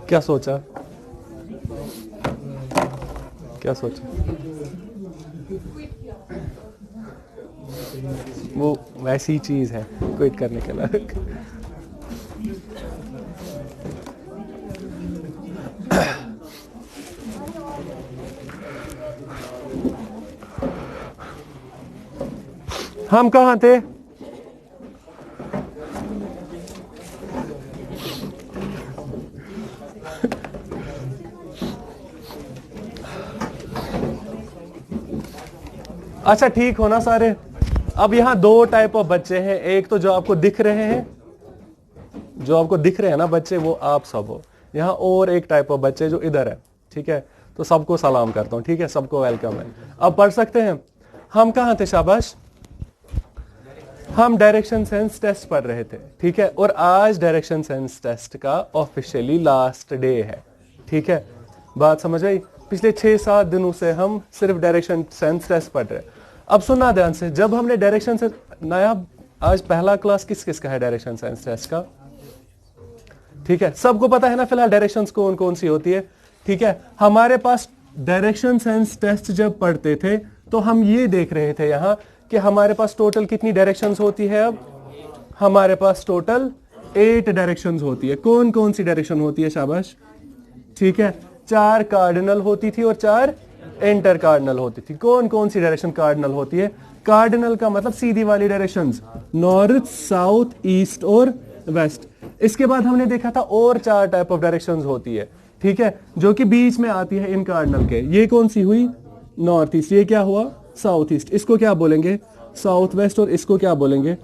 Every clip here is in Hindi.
क्या सोचा? क्या सोचा? वो वैसी चीज है क्विट करने के लिए। हम कहाँ थे? अच्छा ठीक हो ना सारे? अब यहाँ दो टाइप ऑफ बच्चे हैं, एक तो जो आपको दिख रहे हैं, जो आपको दिख रहे हैं ना बच्चे, वो आप सब हो यहाँ, और एक टाइप ऑफ बच्चे जो इधर है। ठीक है, तो सबको सलाम करता हूँ। ठीक है, सबको वेलकम है। अब पढ़ सकते हैं। हम कहाँ थे? शाबाश। हम डायरेक्शन सेंस टेस्ट पढ़ रहे थे। ठीक है, और आज डायरेक्शन सेंस टेस्ट का ऑफिशियली लास्ट डे है। ठीक है, बात समझ आई? पिछले 6-7 दिनों से हम सिर्फ डायरेक्शन सेंस टेस्ट पढ़ रहे हैं। अब सुनना ध्यान से, जब हमने डायरेक्शन से नया, आज पहला क्लास किस किस का है डायरेक्शन सेंस टेस्ट का? ठीक है, सबको पता है ना फिलहाल डायरेक्शंस कौन कौन सी होती है? ठीक है, हमारे पास डायरेक्शन सेंस टेस्ट जब पढ़ते थे तो हम ये देख रहे थे यहां कि हमारे पास टोटल कितनी डायरेक्शंस होती है। अब हमारे पास टोटल 8 डायरेक्शंस होती है। कौन कौन सी डायरेक्शन होती है? शाबाश। ठीक है, 4 कार्डिनल होती थी और 4 इंटर कार्डिनल होती थी। कौन कौन सी डायरेक्शन कार्डिनल होती है? कार्डिनल का मतलब सीधी वाली डायरेक्शंस, नॉर्थ, साउथ, ईस्ट और वेस्ट। इसके बाद हमने देखा था और 4 टाइप ऑफ डायरेक्शंस होती है। ठीक है, जो कि बीच में आती है इन कार्डिनल के। ये कौन सी हुई? North east. ये क्या हुआ? South east. इसको क्या बोलेंगे? South west. और इसको क्या बोलेंगे?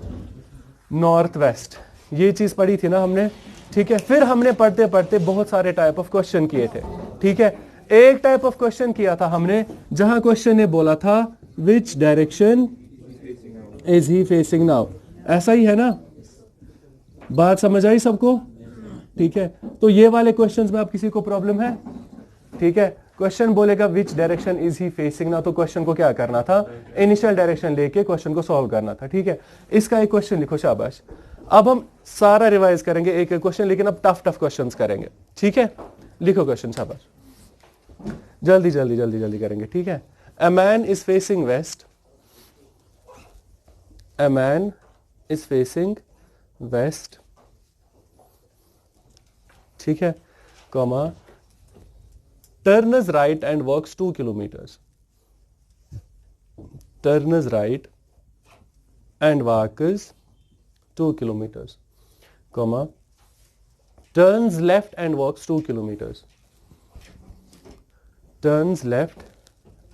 North west. ये चीज पढ़ी थी ना हमने। ठीक है, फिर हमने पढ़ते पढ़ते बहुत सारे टाइप ऑफ क्वेश्चन किए थे। ठीक है, एक टाइप ऑफ क्वेश्चन किया था हमने जहां क्वेश्चन ने बोला था विच direction is he facing now. ऐसा ही है ना? बात समझ आई सबको? ठीक है, तो ये वाले क्वेश्चंस में अब किसी को प्रॉब्लम है? ठीक है, क्वेश्चन बोलेगा विच direction is he facing now, तो क्वेश्चन को क्या करना था? इनिशियल डायरेक्शन लेके क्वेश्चन को सॉल्व करना था। ठीक है, इसका एक क्वेश्चन लिखो। शाबाश। अब हम सारा रिवाइज करेंगे एक एक क्वेश्चन, लेकिन अब टफ टफ क्वेश्चंस करेंगे। ठीक है, लिखो क्वेश्चन। शाबाश, जल्दी जल्दी जल्दी जल्दी करेंगे। ठीक है, a man is facing waste, a man is facing waste. ठीक है, comma, turns right and walks 2 kilometers. Turns right and walks 2 kilometers. Comma, turns left and walks 2 kilometers. Turns left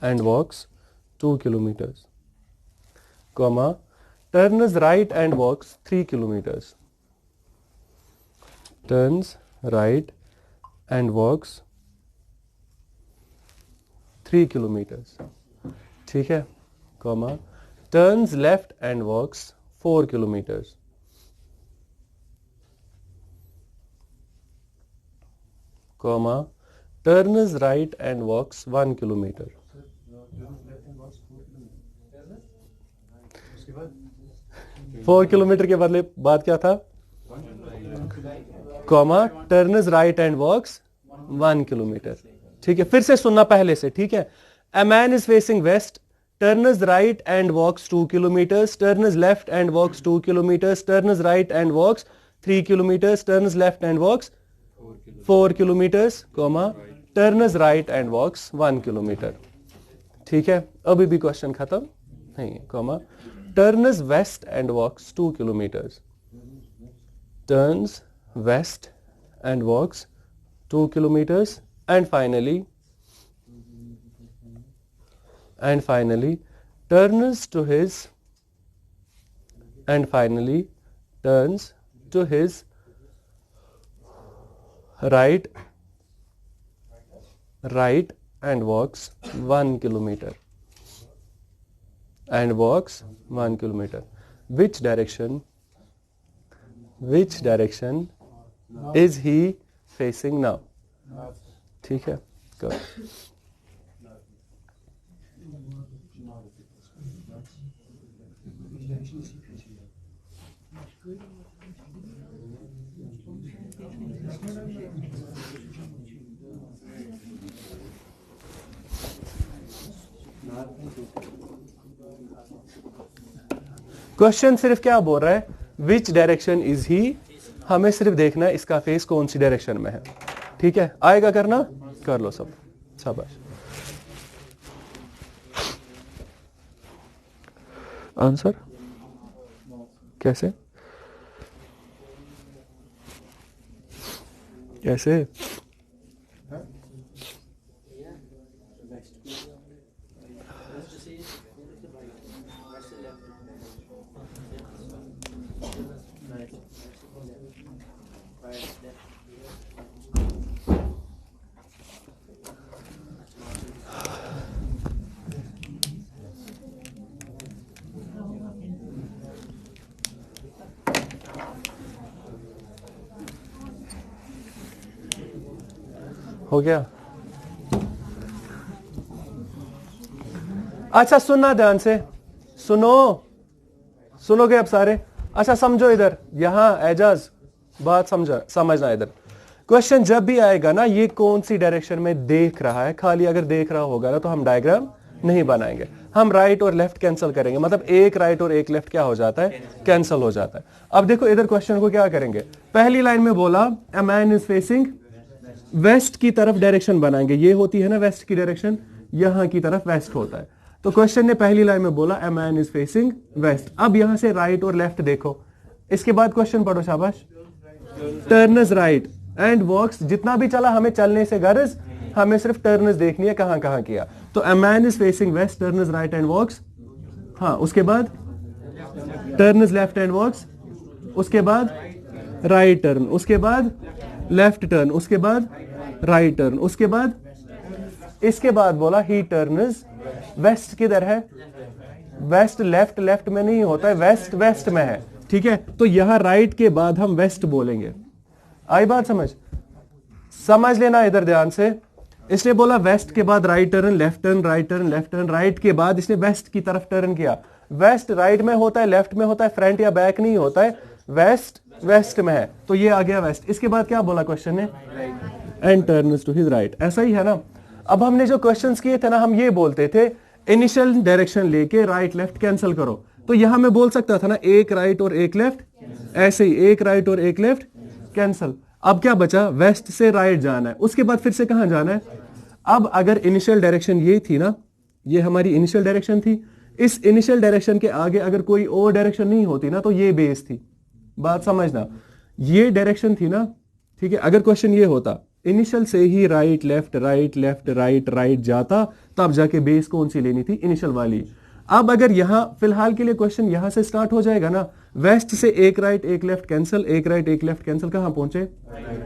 and walks 2 kilometers. Comma, turns right and walks 3 kilometers. Turns right and walks 3 kilometers. ठीक है, comma, turns left and walks 4 kilometers. Comma, turns right and walks 1 kilometer. 4 kilometre के बदले बात क्या था? Comma, turns right and walks 1 kilometre. ठीक है, फिर से सुनना पहले से। ठीक है, a man is facing west, turns right and walks 2 kilometres, turns left and walks 2 kilometres, turns right and walks 3 kilometres, turns left and walks 4 kilometres, comma, turns right and walks 1 kilometre. ठीक है, अभी भी क्वेश्चन खत्म नहीं है। Comma, turns west and walks 2 kilometres, turns west and walks 2 kilometers, and finally turns to his right and walks 1 kilometer. Which direction is he facing now? ठीक है, go. क्वेश्चन सिर्फ क्या बोल रहा है, विच डायरेक्शन इज ही, हमें सिर्फ देखना है इसका फेस कौन सी डायरेक्शन में है। ठीक है, आएगा करना, कर लो सब, शाबाश। आंसर कैसे कैसे हो गया? अच्छा सुनना ध्यान से, सुनोगे अब सारे? अच्छा समझो इधर, यहां एजाज बात समझना इधर। क्वेश्चन जब भी आएगा ना, ये कौन सी डायरेक्शन में देख रहा है, खाली अगर देख रहा होगा ना तो हम डायग्राम नहीं बनाएंगे, हम राइट और लेफ्ट कैंसिल करेंगे। मतलब एक राइट और एक लेफ्ट क्या हो जाता है, कैंसिल हो जाता है। अब देखो इधर क्वेश्चन को क्या करेंगे, पहली लाइन में बोला अ मैन इज फेसिंग वेस्ट की तरफ डायरेक्शन बनाएंगे, ये होती है ना वेस्ट की डायरेक्शन, यहां की तरफ वेस्ट होता है। तो क्वेश्चन ने पहली लाइन में बोला अ मैन इज फेसिंग वेस्ट। अब यहां से राइट और लेफ्ट देखो, इसके बाद क्वेश्चन पढ़ो, शाबाश। टर्नस राइट एंड वॉक्स, जितना भी चला हमें चलने से गर्ज, हमें सिर्फ टर्नस देखनी है कहां कहां किया। तो a man is facing west, turns right and walks, हाँ उसके बाद टर्नस लेफ्ट एंड वॉक्स, उसके बाद राइट टर्न, उसके बाद लेफ्ट टर्न, उसके बाद राइट टर्न, उसके बाद इसके बाद बोला ही टर्न्स वेस्ट। किधर है वेस्ट? लेफ्ट लेफ्ट में नहीं होता है, वेस्ट वेस्ट में है। ठीक है, तो यहां राइट के बाद हम वेस्ट बोलेंगे। आई बात समझ लेना इधर ध्यान से। इसने बोला वेस्ट के बाद right turn, left turn, right turn, left turn, right के बाद इसने वेस्ट की तरफ टर्न किया। वेस्ट राइट में होता है, लेफ्ट में होता है, फ्रंट या बैक नहीं होता है, वेस्ट वेस्ट में है, तो ये आ गया वेस्ट। इसके बाद क्या बोला क्वेश्चन ने, and turns to his right, ऐसा ही है ना। अब हमने जो क्वेश्चंस किए थे ना, हम ये बोलते थे इनिशियल डायरेक्शन लेके राइट लेफ्ट कैंसिल करो, तो यहां मैं बोल सकता था ना एक राइट और एक लेफ्ट, ऐसे ही एक राइट और एक लेफ्ट कैंसिल। अब क्या बचा, वेस्ट से राइट जाना है, उसके बाद फिर से कहां जाना है। अब अगर इनिशियल डायरेक्शन ये थी ना, ये हमारी इनिशियल डायरेक्शन थी, इस इनिशियल डायरेक्शन के आगे अगर कोई और डायरेक्शन नहीं होती ना तो ये बेस थी। बात समझना, ये डायरेक्शन थी ना, ठीक है। अगर क्वेश्चन ये होता इनिशियल से ही right left right left right right जाता, तब जाके बेस कौन सी लेनी थी, इनिशियल वाली। अब अगर यहां फिलहाल के लिए क्वेश्चन यहां से स्टार्ट हो जाएगा ना, वेस्ट से एक राइट एक लेफ्ट कैंसिल, एक राइट एक लेफ्ट कैंसिल, कहां पहुंचे,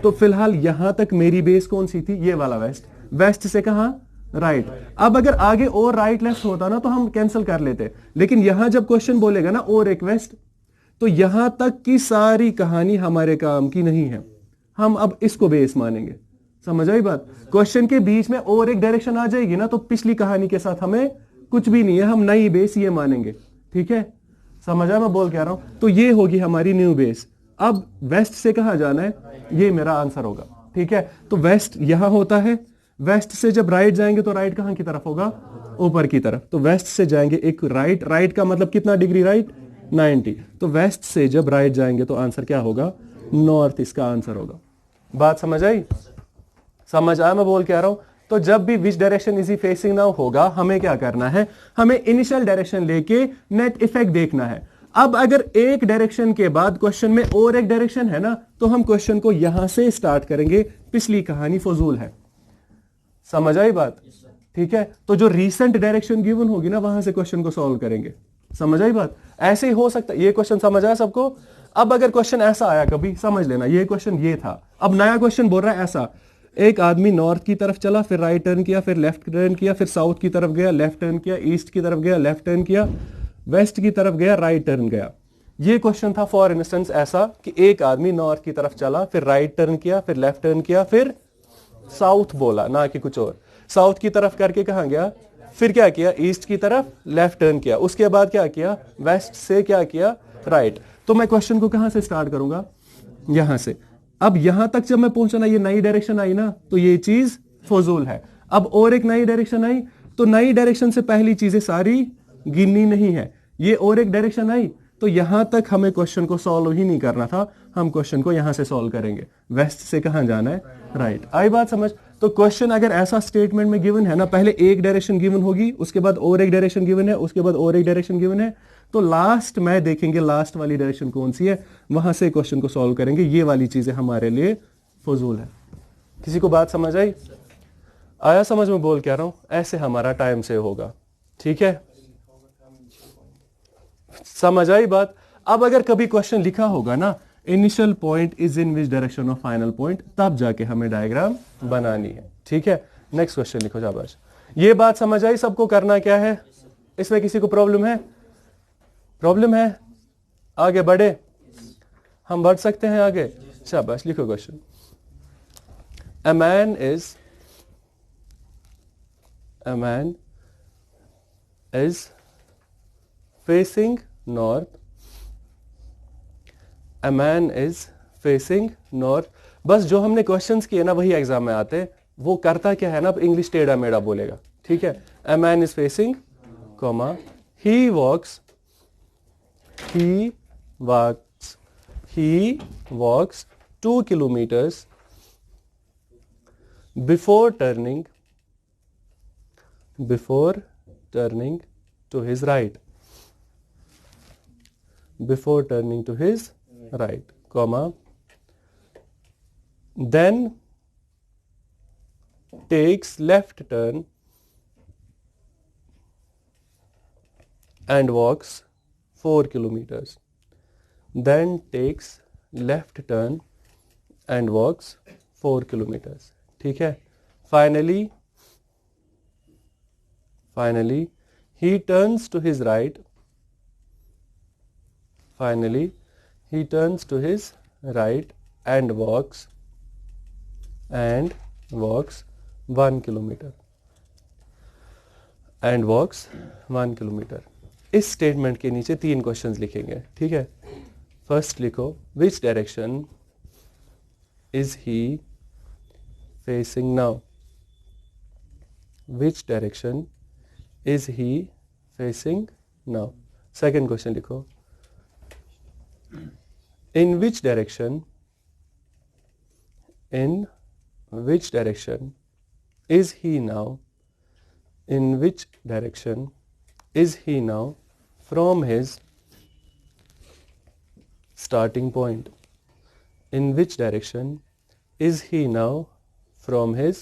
तो फिलहाल यहां तक मेरी बेस कौन सी थी, ये वाला वेस्ट, वेस्ट से कहां, राइट। अब अगर आगे और राइट लेफ्ट होता ना तो हम कैंसिल कर लेते, लेकिन यहां जब क्वेश्चन बोलेगा ना और एक वेस्ट, तो यहां तक की सारी कहानी हमारे काम की नहीं है, हम अब इसको बेस मानेंगे। समझ आई बात? क्वेश्चन के बीच में और एक डायरेक्शन आ जाएगी ना तो पिछली कहानी के साथ हमें कुछ भी नहीं है, हम नई बेस ये मानेंगे। ठीक है, समझा मैं बोल क्या रहा हूं? तो ये होगी हमारी न्यू बेस। अब वेस्ट से कहां जाना है, ये मेरा आंसर होगा। ठीक है, तो वेस्ट यहां होता है, वेस्ट से जब राइट जाएंगे तो राइट कहां की तरफ होगा, ऊपर की तरफ। तो वेस्ट से जाएंगे एक राइट, राइट का मतलब कितना डिग्री, राइट 90। तो वेस्ट से जब राइट जाएंगे तो आंसर क्या होगा, नॉर्थ, इसका आंसर होगा। बात समझ आई? समझ आया मैं बोल क्या रहा हूं? तो जब भी विच direction is he facing now होगा, हमें क्या करना है, हमें इनिशियल डायरेक्शन लेके नेट इफेक्ट देखना है। अब अगर एक डायरेक्शन के बाद क्वेश्चन में और एक डायरेक्शन है ना, तो हम क्वेश्चन को यहां से स्टार्ट करेंगे, पिछली कहानी फजूल है। समझ आई बात? ठीक है, तो जो रीसेंट डायरेक्शन गिवन होगी ना, वहां से क्वेश्चन को सॉल्व करेंगे। समझ आई बात? ऐसे ही हो सकता है। ये क्वेश्चन समझ आया सबको? अब अगर क्वेश्चन ऐसा आया कभी, समझ लेना ये क्वेश्चन ये था, अब नया क्वेश्चन बोल रहा है ऐसा, एक आदमी नॉर्थ की तरफ चला, फिर राइट टर्न किया, फिर लेफ्ट टर्न किया, फिर साउथ की तरफ गया, लेफ्ट टर्न किया, ईस्ट की तरफ गया, लेफ्ट टर्न किया, वेस्ट की तरफ गया, राइट टर्न गया। ये क्वेश्चन था फॉर इंस्टेंस ऐसा कि एक आदमी नॉर्थ की तरफ चला, फिर राइट टर्न किया, फिर लेफ्ट टर्न किया, फिर साउथ बोला, ना कि कुछ और। साउथ की तरफ करके कहां गया, फिर क्या किया, ईस्ट की तरफ लेफ्ट टर्न किया, उसके बाद क्या किया, वेस्ट से क्या किया, राइट। तो मैं क्वेश्चन को कहां से स्टार्ट करूंगा, यहां से। अब यहां तक जब मैं पहुंचा, ये नई डायरेक्शन आई ना, तो ये चीज फजूल है। अब और एक नई डायरेक्शन आई, तो नई डायरेक्शन से पहली चीजें सारी गिननी नहीं है। ये और एक डायरेक्शन आई, तो यहां तक हमें क्वेश्चन को सॉल्व ही नहीं करना था, हम क्वेश्चन को यहां से सॉल्व करेंगे। वेस्ट से कहां जाना है, राइट। आई बात समझ। तो क्वेश्चन अगर ऐसा स्टेटमेंट में गिवन है ना, पहले एक डायरेक्शन गिवन होगी, उसके बाद और एक डायरेक्शन गिवन है, उसके बाद और एक डायरेक्शन गिवन है, तो लास्ट में देखेंगे लास्ट वाली डायरेक्शन कौन सी है, वहां से क्वेश्चन को सॉल्व करेंगे। ये वाली चीजें हमारे लिए फजूल है। किसी को बात समझ आई? आया समझ में बोल क्या रहा हूं? ऐसे हमारा टाइम सेव होगा, ठीक है। समझ आई बात? अब अगर कभी क्वेश्चन लिखा होगा ना, initial point is in which direction of final point, तब जाके हमें डायग्राम बनानी है, ठीक है। नेक्स्ट क्वेश्चन लिखो शाबाश। ये बात समझ आई सबको? करना क्या है, इसमें किसी को प्रॉब्लम है? प्रॉब्लम है? आगे बढ़े, हम बढ़ सकते हैं आगे। शाबाश, लिखो question. A man is facing north. A man is facing north. बस जो हमने क्वेश्चंस किए ना वही एग्जाम में आते हैं। वो करता क्या है ना, अब इंग्लिश टेढ़ा मेढ़ा बोलेगा, ठीक है। A man is facing, comma, he walks 2 kilometers before turning to his right. Before turning to his right, comma, then takes left turn and walks 4 kilometers. Then takes left turn and walks 4 kilometers. ठीक है। Finally he turns to his right. Finally he turns to his right and walks 1 kilometer. And walks 1 kilometer. इस स्टेटमेंट के नीचे 3 क्वेश्चंस लिखेंगे, ठीक है। फर्स्ट लिखो, which direction is he facing now? Which direction is he facing now? Second question लिखो, in which direction is he now? In which direction is he now from his starting point? In which direction is he now from his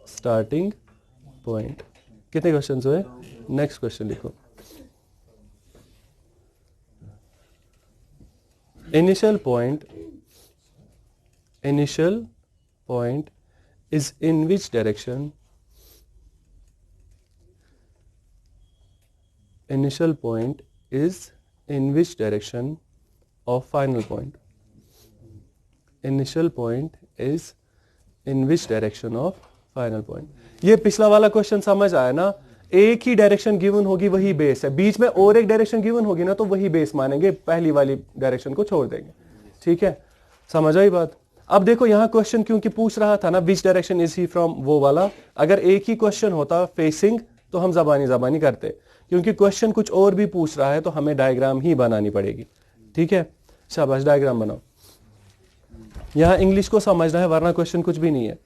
starting point? कितने क्वेश्चंस हुए? नेक्स्ट क्वेश्चन लिखो, initial point is in which direction? Initial point is in which direction of final point? Initial point is in which direction of final point? ये पिछला वाला क्वेश्चन समझ आया ना, एक ही डायरेक्शन गिवन होगी वही बेस है, बीच में और एक डायरेक्शन गिवन होगी ना तो वही बेस मानेंगे, पहली वाली डायरेक्शन को छोड़ देंगे, ठीक है। समझ आई बात? अब देखो यहाँ क्वेश्चन क्योंकि पूछ रहा था ना विच डायरेक्शन इज ही फ्रॉम, वो वाला अगर एक ही क्वेश्चन होता फेसिंग तो हम जबानी करते, क्योंकि क्वेश्चन कुछ और भी पूछ रहा है तो हमें डायग्राम ही बनानी पड़ेगी, ठीक है। शाबाश, डायग्राम बनाओ। यहाँ इंग्लिश को समझना है वरना क्वेश्चन कुछ भी नहीं है।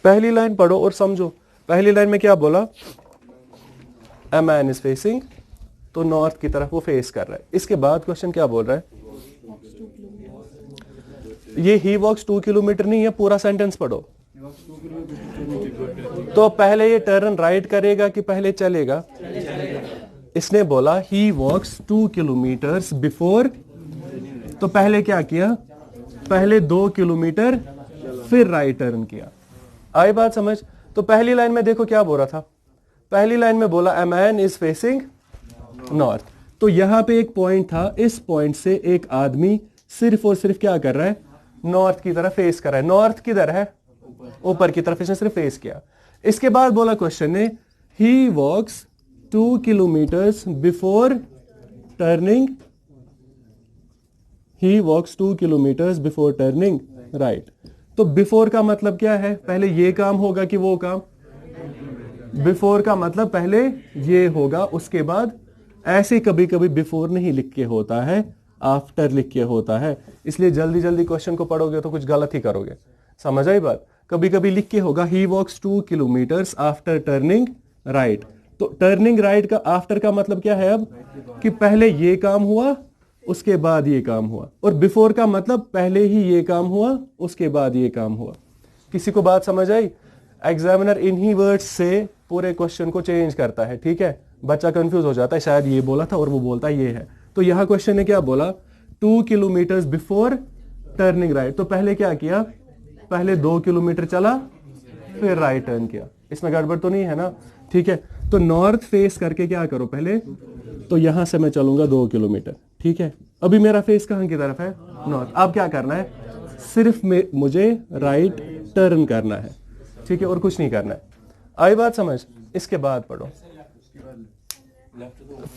पहली लाइन पढ़ो और समझो। पहली लाइन में क्या बोला? A man is facing, तो नॉर्थ की तरफ वो फेस कर रहा है। इसके बाद क्वेश्चन क्या बोल रहा है? ये he walks 2 किलोमीटर नहीं है, पूरा सेंटेंस पढ़ो। तो पहले ये टर्न राइट करेगा कि पहले चलेगा? इसने बोला he walks 2 किलोमीटर्स बिफोर, तो पहले क्या किया? पहले 2 किलोमीटर फिर राइट टर्न किया। आई बात समझ? तो पहली लाइन में देखो क्या बोल रहा था, पहली लाइन में बोला a man is facing north, तो यहां पे एक पॉइंट था, इस पॉइंट से एक आदमी सिर्फ और सिर्फ क्या कर रहा है? नॉर्थ की तरफ फेस कर रहा है। नॉर्थ किधर है? ऊपर की तरफ, इसने सिर्फ फेस किया। इसके बाद बोला क्वेश्चन ने ही वॉक्स 2 किलोमीटर्स बिफोर टर्निंग, ही walks 2 kilometres before turning right. तो बिफोर का मतलब क्या है? पहले ये काम होगा कि वो काम? बिफोर का मतलब पहले ये होगा, उसके बाद ऐसे कभी कभी बिफोर नहीं लिख के होता है, आफ्टर लिख के होता है, इसलिए जल्दी जल्दी क्वेश्चन को पढ़ोगे तो कुछ गलत ही करोगे। समझ आई बात? कभी कभी लिख के होगा ही walks 2 kilometres after turning right. तो टर्निंग राइट का आफ्टर का मतलब क्या है अब, कि पहले ये काम हुआ उसके बाद ये काम हुआ, और बिफोर का मतलब पहले ही ये काम हुआ उसके बाद ये काम हुआ। किसी को बात समझ आई? एग्जामिनर इन्हीं वर्ड्स से पूरे क्वेश्चन को चेंज करता है, ठीक है। बच्चा कंफ्यूज हो जाता है, शायद ये बोला था और वो बोलता है ये है। तो यहां क्वेश्चन ने क्या बोला, 2 किलोमीटर बिफोर टर्निंग राइट। तो पहले क्या किया, पहले 2 किलोमीटर चला फिर राइट टर्न किया। इसमें गड़बड़ तो नहीं है ना? ठीक है। तो नॉर्थ फेस करके क्या करो पहले, तो यहां से मैं चलूंगा 2 किलोमीटर, ठीक है। अभी मेरा फेस कहां की तरफ है, नॉर्थ। अब क्या करना है, सिर्फ मुझे राइट टर्न करना है, ठीक है, और कुछ नहीं करना है। आई बात समझ? इसके बाद पढ़ो।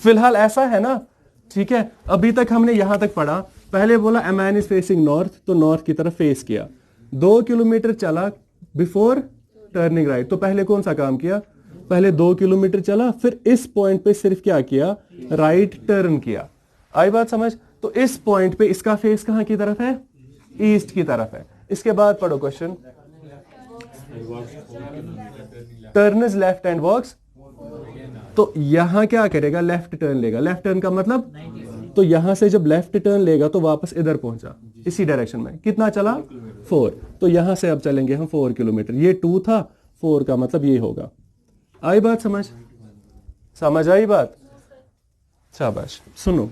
फिलहाल ऐसा है ना, ठीक है। अभी तक हमने यहां तक पढ़ा, पहले बोला अ मैन इज फेसिंग नॉर्थ, तो नॉर्थ की तरफ फेस किया, 2 किलोमीटर चला बिफोर टर्निंग राइट। तो पहले कौन सा काम किया, पहले 2 किलोमीटर चला, फिर इस पॉइंट पे सिर्फ क्या किया, राइट टर्न किया। आई बात समझ? तो इस पॉइंट पे इसका फेस कहां की तरफ है, ईस्ट की तरफ है। इसके बाद पढ़ो question, turn is left and walks. तो यहां क्या करेगा, लेफ्ट टर्न लेगा। लेफ्ट टर्न का मतलब, तो यहां से जब लेफ्ट टर्न लेगा तो वापस इधर पहुंचा, इसी डायरेक्शन में। कितना चला, 4। तो यहां से अब चलेंगे हम 4 किलोमीटर। ये 2 था, 4 का मतलब ये होगा। आई बात समझ? समझ आई बात? शाबाश। सुनो,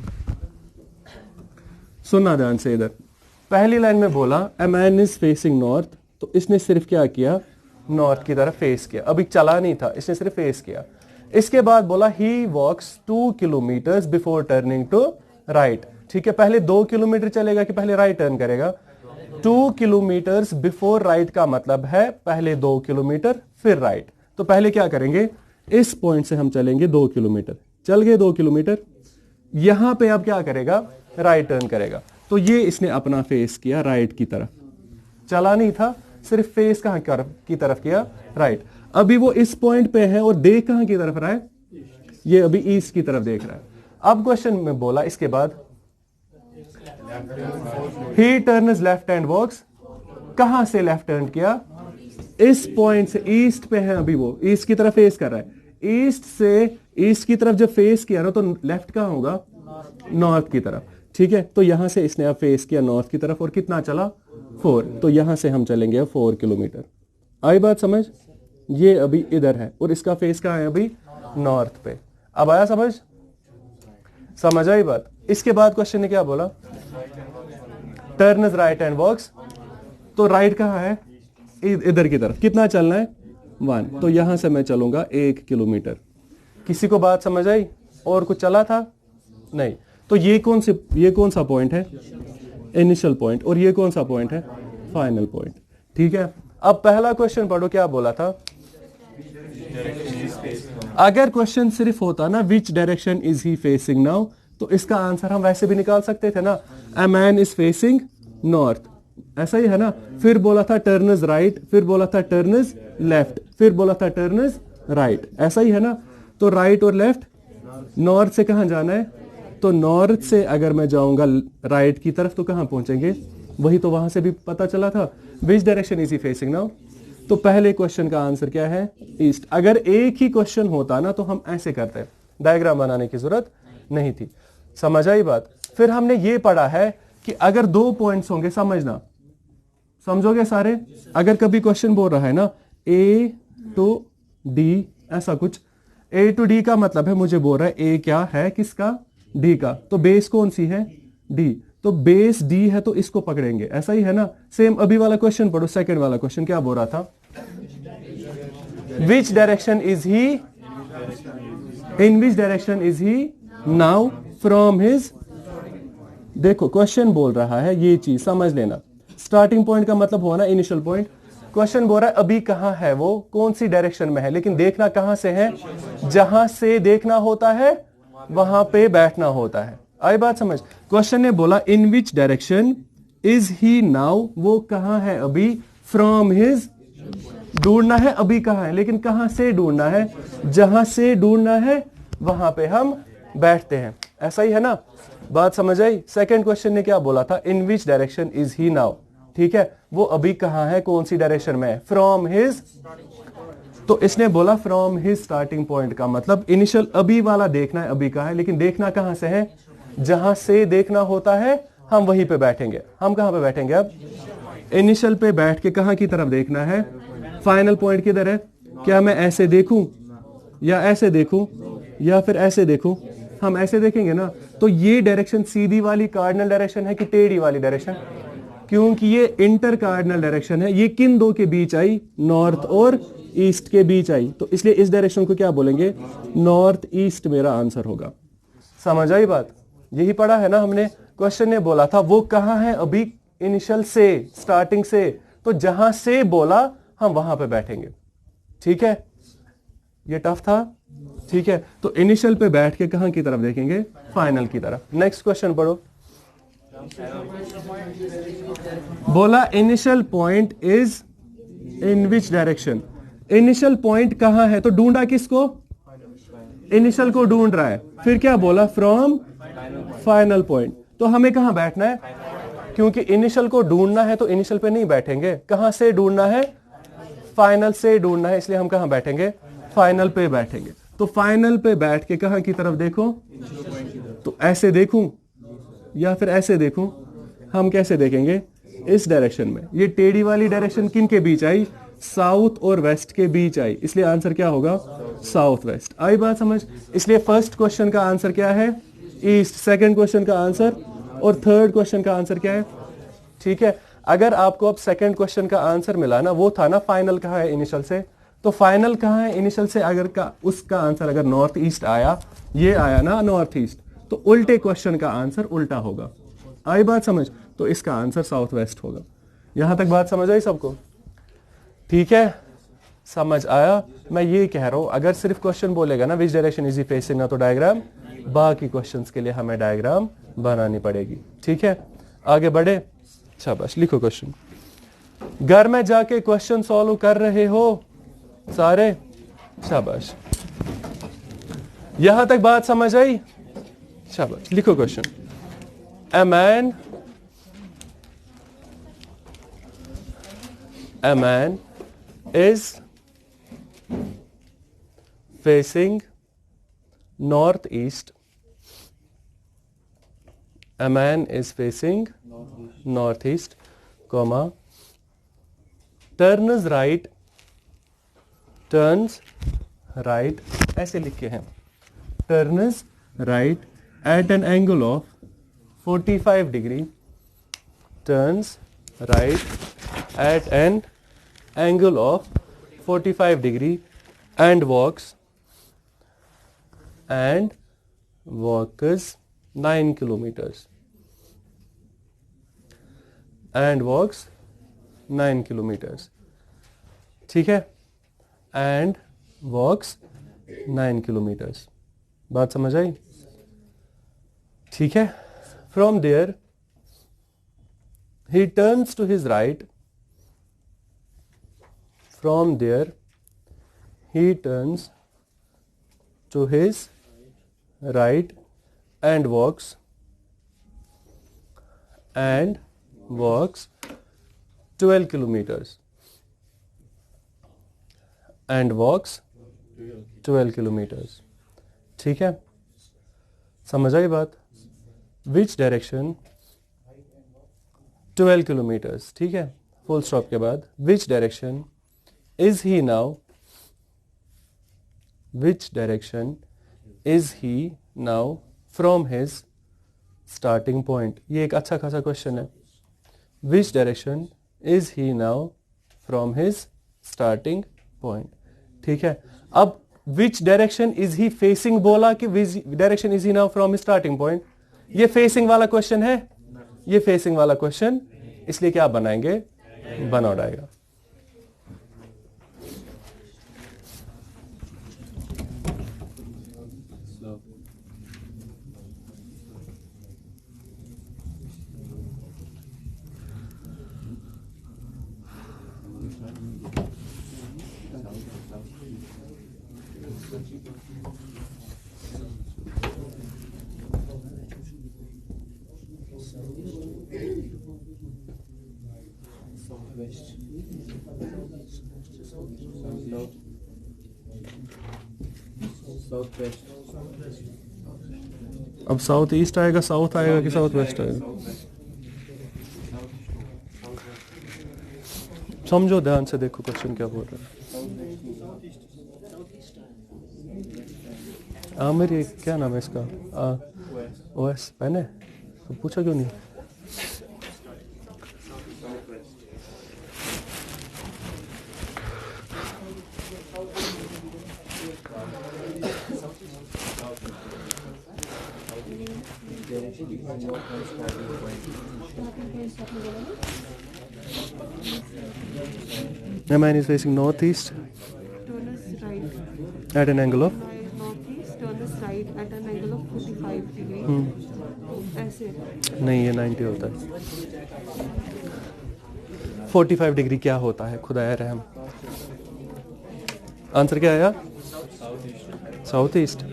सुनना ध्यान से। इधर पहली लाइन में बोला अ मैन इज फेसिंग नॉर्थ, तो इसने सिर्फ क्या किया, नॉर्थ की तरफ फेस किया। अभी चला नहीं था, इसने सिर्फ फेस किया। इसके बाद बोला he walks 2 kilometres before turning to right, ठीक है। पहले 2 किलोमीटर चलेगा कि पहले राइट टर्न करेगा, 2 किलोमीटर्स बिफोर राइट का मतलब है पहले 2 किलोमीटर फिर राइट। तो पहले क्या करेंगे, इस पॉइंट से हम चलेंगे 2 किलोमीटर, चल गए 2 किलोमीटर। यहां पे अब क्या करेगा, राइट टर्न करेगा। तो ये इसने अपना फेस किया राइट की तरफ, चला नहीं था, सिर्फ फेस कहां की तरफ किया, राइट। अभी वो इस पॉइंट पे है और देख कहां की तरफ रहा है, ये अभी ईस्ट की तरफ देख रहा है। अब क्वेश्चन में बोला इसके बाद he turns left and walks, कहां से लेफ्ट टर्न किया, इस पॉइंट से। ईस्ट पे है अभी, वो ईस्ट की तरफ फेस कर रहा है। ईस्ट से ईस्ट की तरफ जब फेस किया ना, तो लेफ्ट कहां होगा, नॉर्थ की तरफ, ठीक है। तो यहां से इसने अब फेस किया नॉर्थ की तरफ, और कितना चला, 4। तो यहां से हम चलेंगे 4 किलोमीटर। आई बात समझ? ये अभी इधर है और इसका फेस कहां है अभी, नॉर्थ पे। अब आया समझ? समझ आई बात? इसके बाद क्वेश्चन ने क्या बोला, टर्न राइट एंड वॉक्स। तो राइट कहां है, इधर की तरफ। कितना चलना है, 1। तो यहां से मैं चलूंगा 1 किलोमीटर। किसी को बात समझ आई? और कुछ चला था नहीं। तो ये कौन सा पॉइंट है, इनिशियल पॉइंट, और ये कौन सा पॉइंट है, फाइनल पॉइंट, ठीक है। अब पहला क्वेश्चन पढ़ो, क्या बोला था। अगर क्वेश्चन सिर्फ होता ना विच direction is he facing now, तो इसका आंसर हम वैसे भी निकाल सकते थे ना, अ मैन इज फेसिंग नॉर्थ, ऐसा ही है ना। फिर बोला था टर्नस राइट, फिर बोला था टर्नस लेफ्ट, फिर बोला था टर्नस राइट, ऐसा ही है ना। तो राइट और लेफ्ट, नॉर्थ से कहां जाना है, तो नॉर्थ से अगर मैं जाऊंगा राइट की तरफ तो कहां पहुंचेंगे, वही तो वहां से भी पता चला था, विच direction is he facing now. तो पहले क्वेश्चन का आंसर क्या है, ईस्ट। अगर एक ही क्वेश्चन होता ना तो हम ऐसे करते, डायग्राम बनाने की जरूरत नहीं थी। समझ आई बात? फिर हमने ये पढ़ा है कि अगर 2 पॉइंट्स होंगे, समझना, समझोगे सारे। अगर कभी क्वेश्चन बोल रहा है ना A to D, ऐसा कुछ, A to D का मतलब है मुझे बोल रहा है A क्या है, किसका, D का। तो बेस कौन सी है, D। तो बेस D है तो इसको पकड़ेंगे, ऐसा ही है ना। सेम अभी वाला क्वेश्चन पढ़ो, सेकंड वाला क्वेश्चन क्या बोल रहा था, विच direction is he, in which direction is he now from his. देखो क्वेश्चन बोल रहा है, ये चीज समझ लेना। स्टार्टिंग पॉइंट का मतलब हुआ ना इनिशियल पॉइंट। क्वेश्चन बोल रहा है अभी कहां है वो, कौन सी डायरेक्शन में है, लेकिन देखना कहां से है, जहां से देखना होता है वहां पे बैठना होता है। आई बात समझ? क्वेश्चन ने बोला in which direction is he now, वो कहां है अभी, फ्रॉम हिज ढूंढना है अभी कहाँ है, लेकिन कहां से ढूंढना है, जहां से ढूंढना है वहां पे हम बैठते हैं। ऐसा ही है ना, बात समझ आई। सेकंड क्वेश्चन ने क्या बोला था, in which direction is he now, ठीक है, वो अभी कहां है, कौन सी डायरेक्शन में है, फ्रॉम हिज, तो इसने बोला फ्रॉम हिज स्टार्टिंग पॉइंट का मतलब इनिशियल अभी वाला देखना है अभी कहां है, लेकिन देखना कहां से है, जहां से देखना होता है हम वहीं पे बैठेंगे। हम कहां पे बैठेंगे अब, इनिशियल पे बैठ के कहां की तरफ देखना है, फाइनल पॉइंट किधर है, क्या मैं ऐसे देखूं या ऐसे देखूं या फिर ऐसे देखूं, हम ऐसे देखेंगे ना, तो ये डायरेक्शन सीधी वाली कार्डिनल डायरेक्शन है कि टेढ़ी वाली डायरेक्शन, क्योंकि ये इंटर कार्डिनल डायरेक्शन है, ये किन दो के बीच आई, नॉर्थ और ईस्ट के बीच आई, तो इसलिए इस डायरेक्शन को क्या बोलेंगे, नॉर्थ ईस्ट मेरा आंसर होगा। समझ आई बात, यही पढ़ा है ना हमने। क्वेश्चन ने बोला था वो कहां है अभी, इनिशियल से, स्टार्टिंग से, तो जहां से बोला हम वहां पे बैठेंगे, ठीक है, ये टफ था, ठीक है। तो इनिशियल पे बैठ के कहां की तरफ देखेंगे, फाइनल की तरफ। नेक्स्ट क्वेश्चन पढ़ो। बोला initial point is in which direction, initial point कहां है, तो ढूंढा किसको, इनिशियल को ढूंढ रहा है, फिर क्या बोला, फ्रॉम फाइनल पॉइंट, तो हमें कहां बैठना है, क्योंकि इनिशियल को ढूंढना है तो इनिशियल पे नहीं बैठेंगे, कहां से ढूंढना है, फाइनल से ढूंढना है, इसलिए हम कहां बैठेंगे, फाइनल पे बैठेंगे। तो फाइनल पे बैठ के कहां की तरफ देखो, तो ऐसे देखूं या फिर ऐसे देखूं, हम कैसे देखेंगे, इस डायरेक्शन में, ये टेढ़ी वाली डायरेक्शन किन के बीच आई, साउथ और वेस्ट के बीच आई, इसलिए आंसर क्या होगा, साउथ वेस्ट। आई बात समझ, इसलिए फर्स्ट क्वेश्चन का आंसर क्या है, ईस्ट, सेकंड क्वेश्चन का आंसर, और थर्ड क्वेश्चन का आंसर क्या है, ठीक है। अगर आपको अब सेकंड क्वेश्चन का आंसर मिला ना, वो था ना फाइनल कहां है इनिशियल से, तो फाइनल कहां है इनिशियल से, अगर का उसका आंसर अगर नॉर्थ ईस्ट आया, ये आया ना नॉर्थ ईस्ट, तो उल्टे क्वेश्चन का आंसर उल्टा होगा। आई बात समझ, तो इसका आंसर साउथ वेस्ट होगा। यहां तक बात समझ आई सबको, ठीक है, समझ आया। मैं ये कह रहा हूं अगर सिर्फ क्वेश्चन बोलेगा ना विच डायरेक्शन इज ही फेसिंग ना, तो डायग्राम, बाकी क्वेश्चंस के लिए हमें डायग्राम बनानी पड़ेगी, ठीक है। आगे बढ़े, शाबाश, लिखो क्वेश्चन। घर में जाके क्वेश्चन सॉल्व कर रहे हो सारे, शाबाश, यहां तक बात समझ आई, शाबाश, लिखो question. A man is facing northeast. A man is facing northeast, comma, turns right, ऐसे लिखे हैं, turns right at an angle of 45 degree, turns right at an angle of 45 degree and walks 9 kilometers, and walks 9 kilometers, ठीक है, and walks 9 kilometers। बात समझ आई, ठीक है। From there he turns to his right, from there he turns to his right and walks 12 kilometers, and walks 12 kilometers, ठीक है, समझ आई बात। विच डायरेक्शन, 12 किलोमीटर्स, ठीक है, फुल स्टॉप के बाद विच direction is he now, which direction is he now from his starting point, ये एक अच्छा खासा क्वेश्चन है। विच direction is he now from his starting point, ठीक है। अब विच डायरेक्शन इज ही फेसिंग बोला कि विच direction is he now from his starting point, ये फेसिंग वाला क्वेश्चन है, ये फेसिंग वाला क्वेश्चन, इसलिए क्या बनाएंगे, बना डायग्राम। अब साउथ ईस्ट आएगा, साउथ आएगा कि साउथ वेस्ट आएगा? समझो, ध्यान से देखो क्वेश्चन क्या बोल रहा है। मेरी क्या नाम है इसका? ओएस मैंने तो पूछा क्यों नहीं? Man is facing northeast. Turn us right. At an angle of? Northeast, turn us right at an angle of 45 degree. ऐसे नहीं, ये 90 होता है। 45 डिग्री क्या होता है? खुदाया रहम। आंसर क्या आया? South east.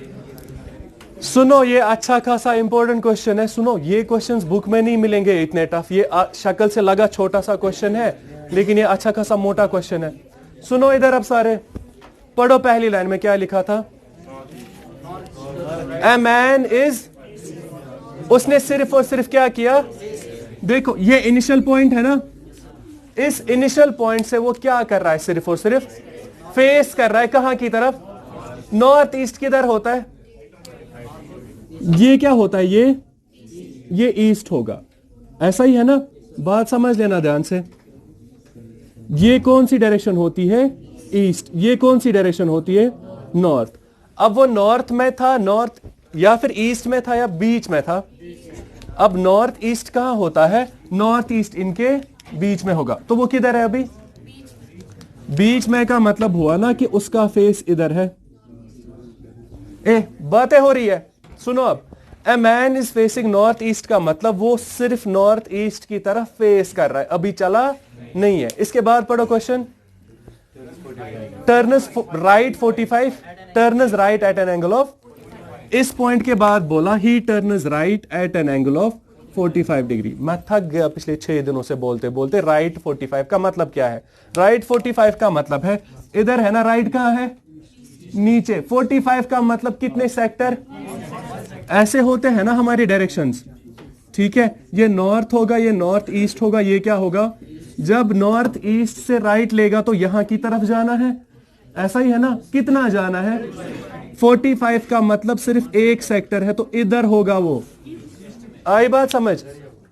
सुनो, ये अच्छा खासा इंपॉर्टेंट क्वेश्चन है। सुनो, ये क्वेश्चंस बुक में नहीं मिलेंगे इतने टफ। ये शक्ल से लगा छोटा सा क्वेश्चन है, लेकिन ये अच्छा खासा मोटा क्वेश्चन है। सुनो इधर, अब सारे पढ़ो। पहली लाइन में क्या लिखा था? ए मैन इज, उसने सिर्फ और सिर्फ क्या किया? देखो, ये इनिशियल पॉइंट है ना, इस इनिशियल पॉइंट से वो क्या कर रहा है? सिर्फ और सिर्फ फेस कर रहा है कहां की तरफ? नॉर्थ ईस्ट किधर होता है? ये क्या होता है? ये ईस्ट होगा, ऐसा ही है ना? बात समझ लेना ध्यान से। ये कौन सी डायरेक्शन होती है? ईस्ट। ये कौन सी डायरेक्शन होती है? नॉर्थ। अब वो नॉर्थ में था, नॉर्थ या फिर ईस्ट में था या बीच में था? अब नॉर्थ ईस्ट कहां होता है? नॉर्थ ईस्ट इनके बीच में होगा। तो वो किधर है अभी? बीच में का मतलब हुआ ना कि उसका फेस इधर है। बातें हो रही है, सुनो अब। A man is facing north east का मतलब वो सिर्फ नॉर्थ ईस्ट की तरफ फेस कर रहा है, अभी चला नहीं है। इसके बाद पढ़ो question. Turns right 45, turns right at an angle of. इस पॉइंट के बाद बोला he turns right at an angle of 45 degree. मैं थक गया पिछले 6 दिनों से बोलते बोलते। राइट 45 का मतलब क्या है? राइट 45 का मतलब है इधर है ना। राइट कहां है? नीचे। 45 का मतलब कितने सेक्टर? ऐसे होते हैं ना हमारी डायरेक्शंस, ठीक है? ये नॉर्थ होगा, ये नॉर्थ ईस्ट होगा, ये क्या होगा? जब नॉर्थ ईस्ट से राइट लेगा तो यहां की तरफ जाना है, ऐसा ही है ना? कितना जाना है? 45 का मतलब सिर्फ एक सेक्टर है, तो इधर होगा वो। आई बात समझ?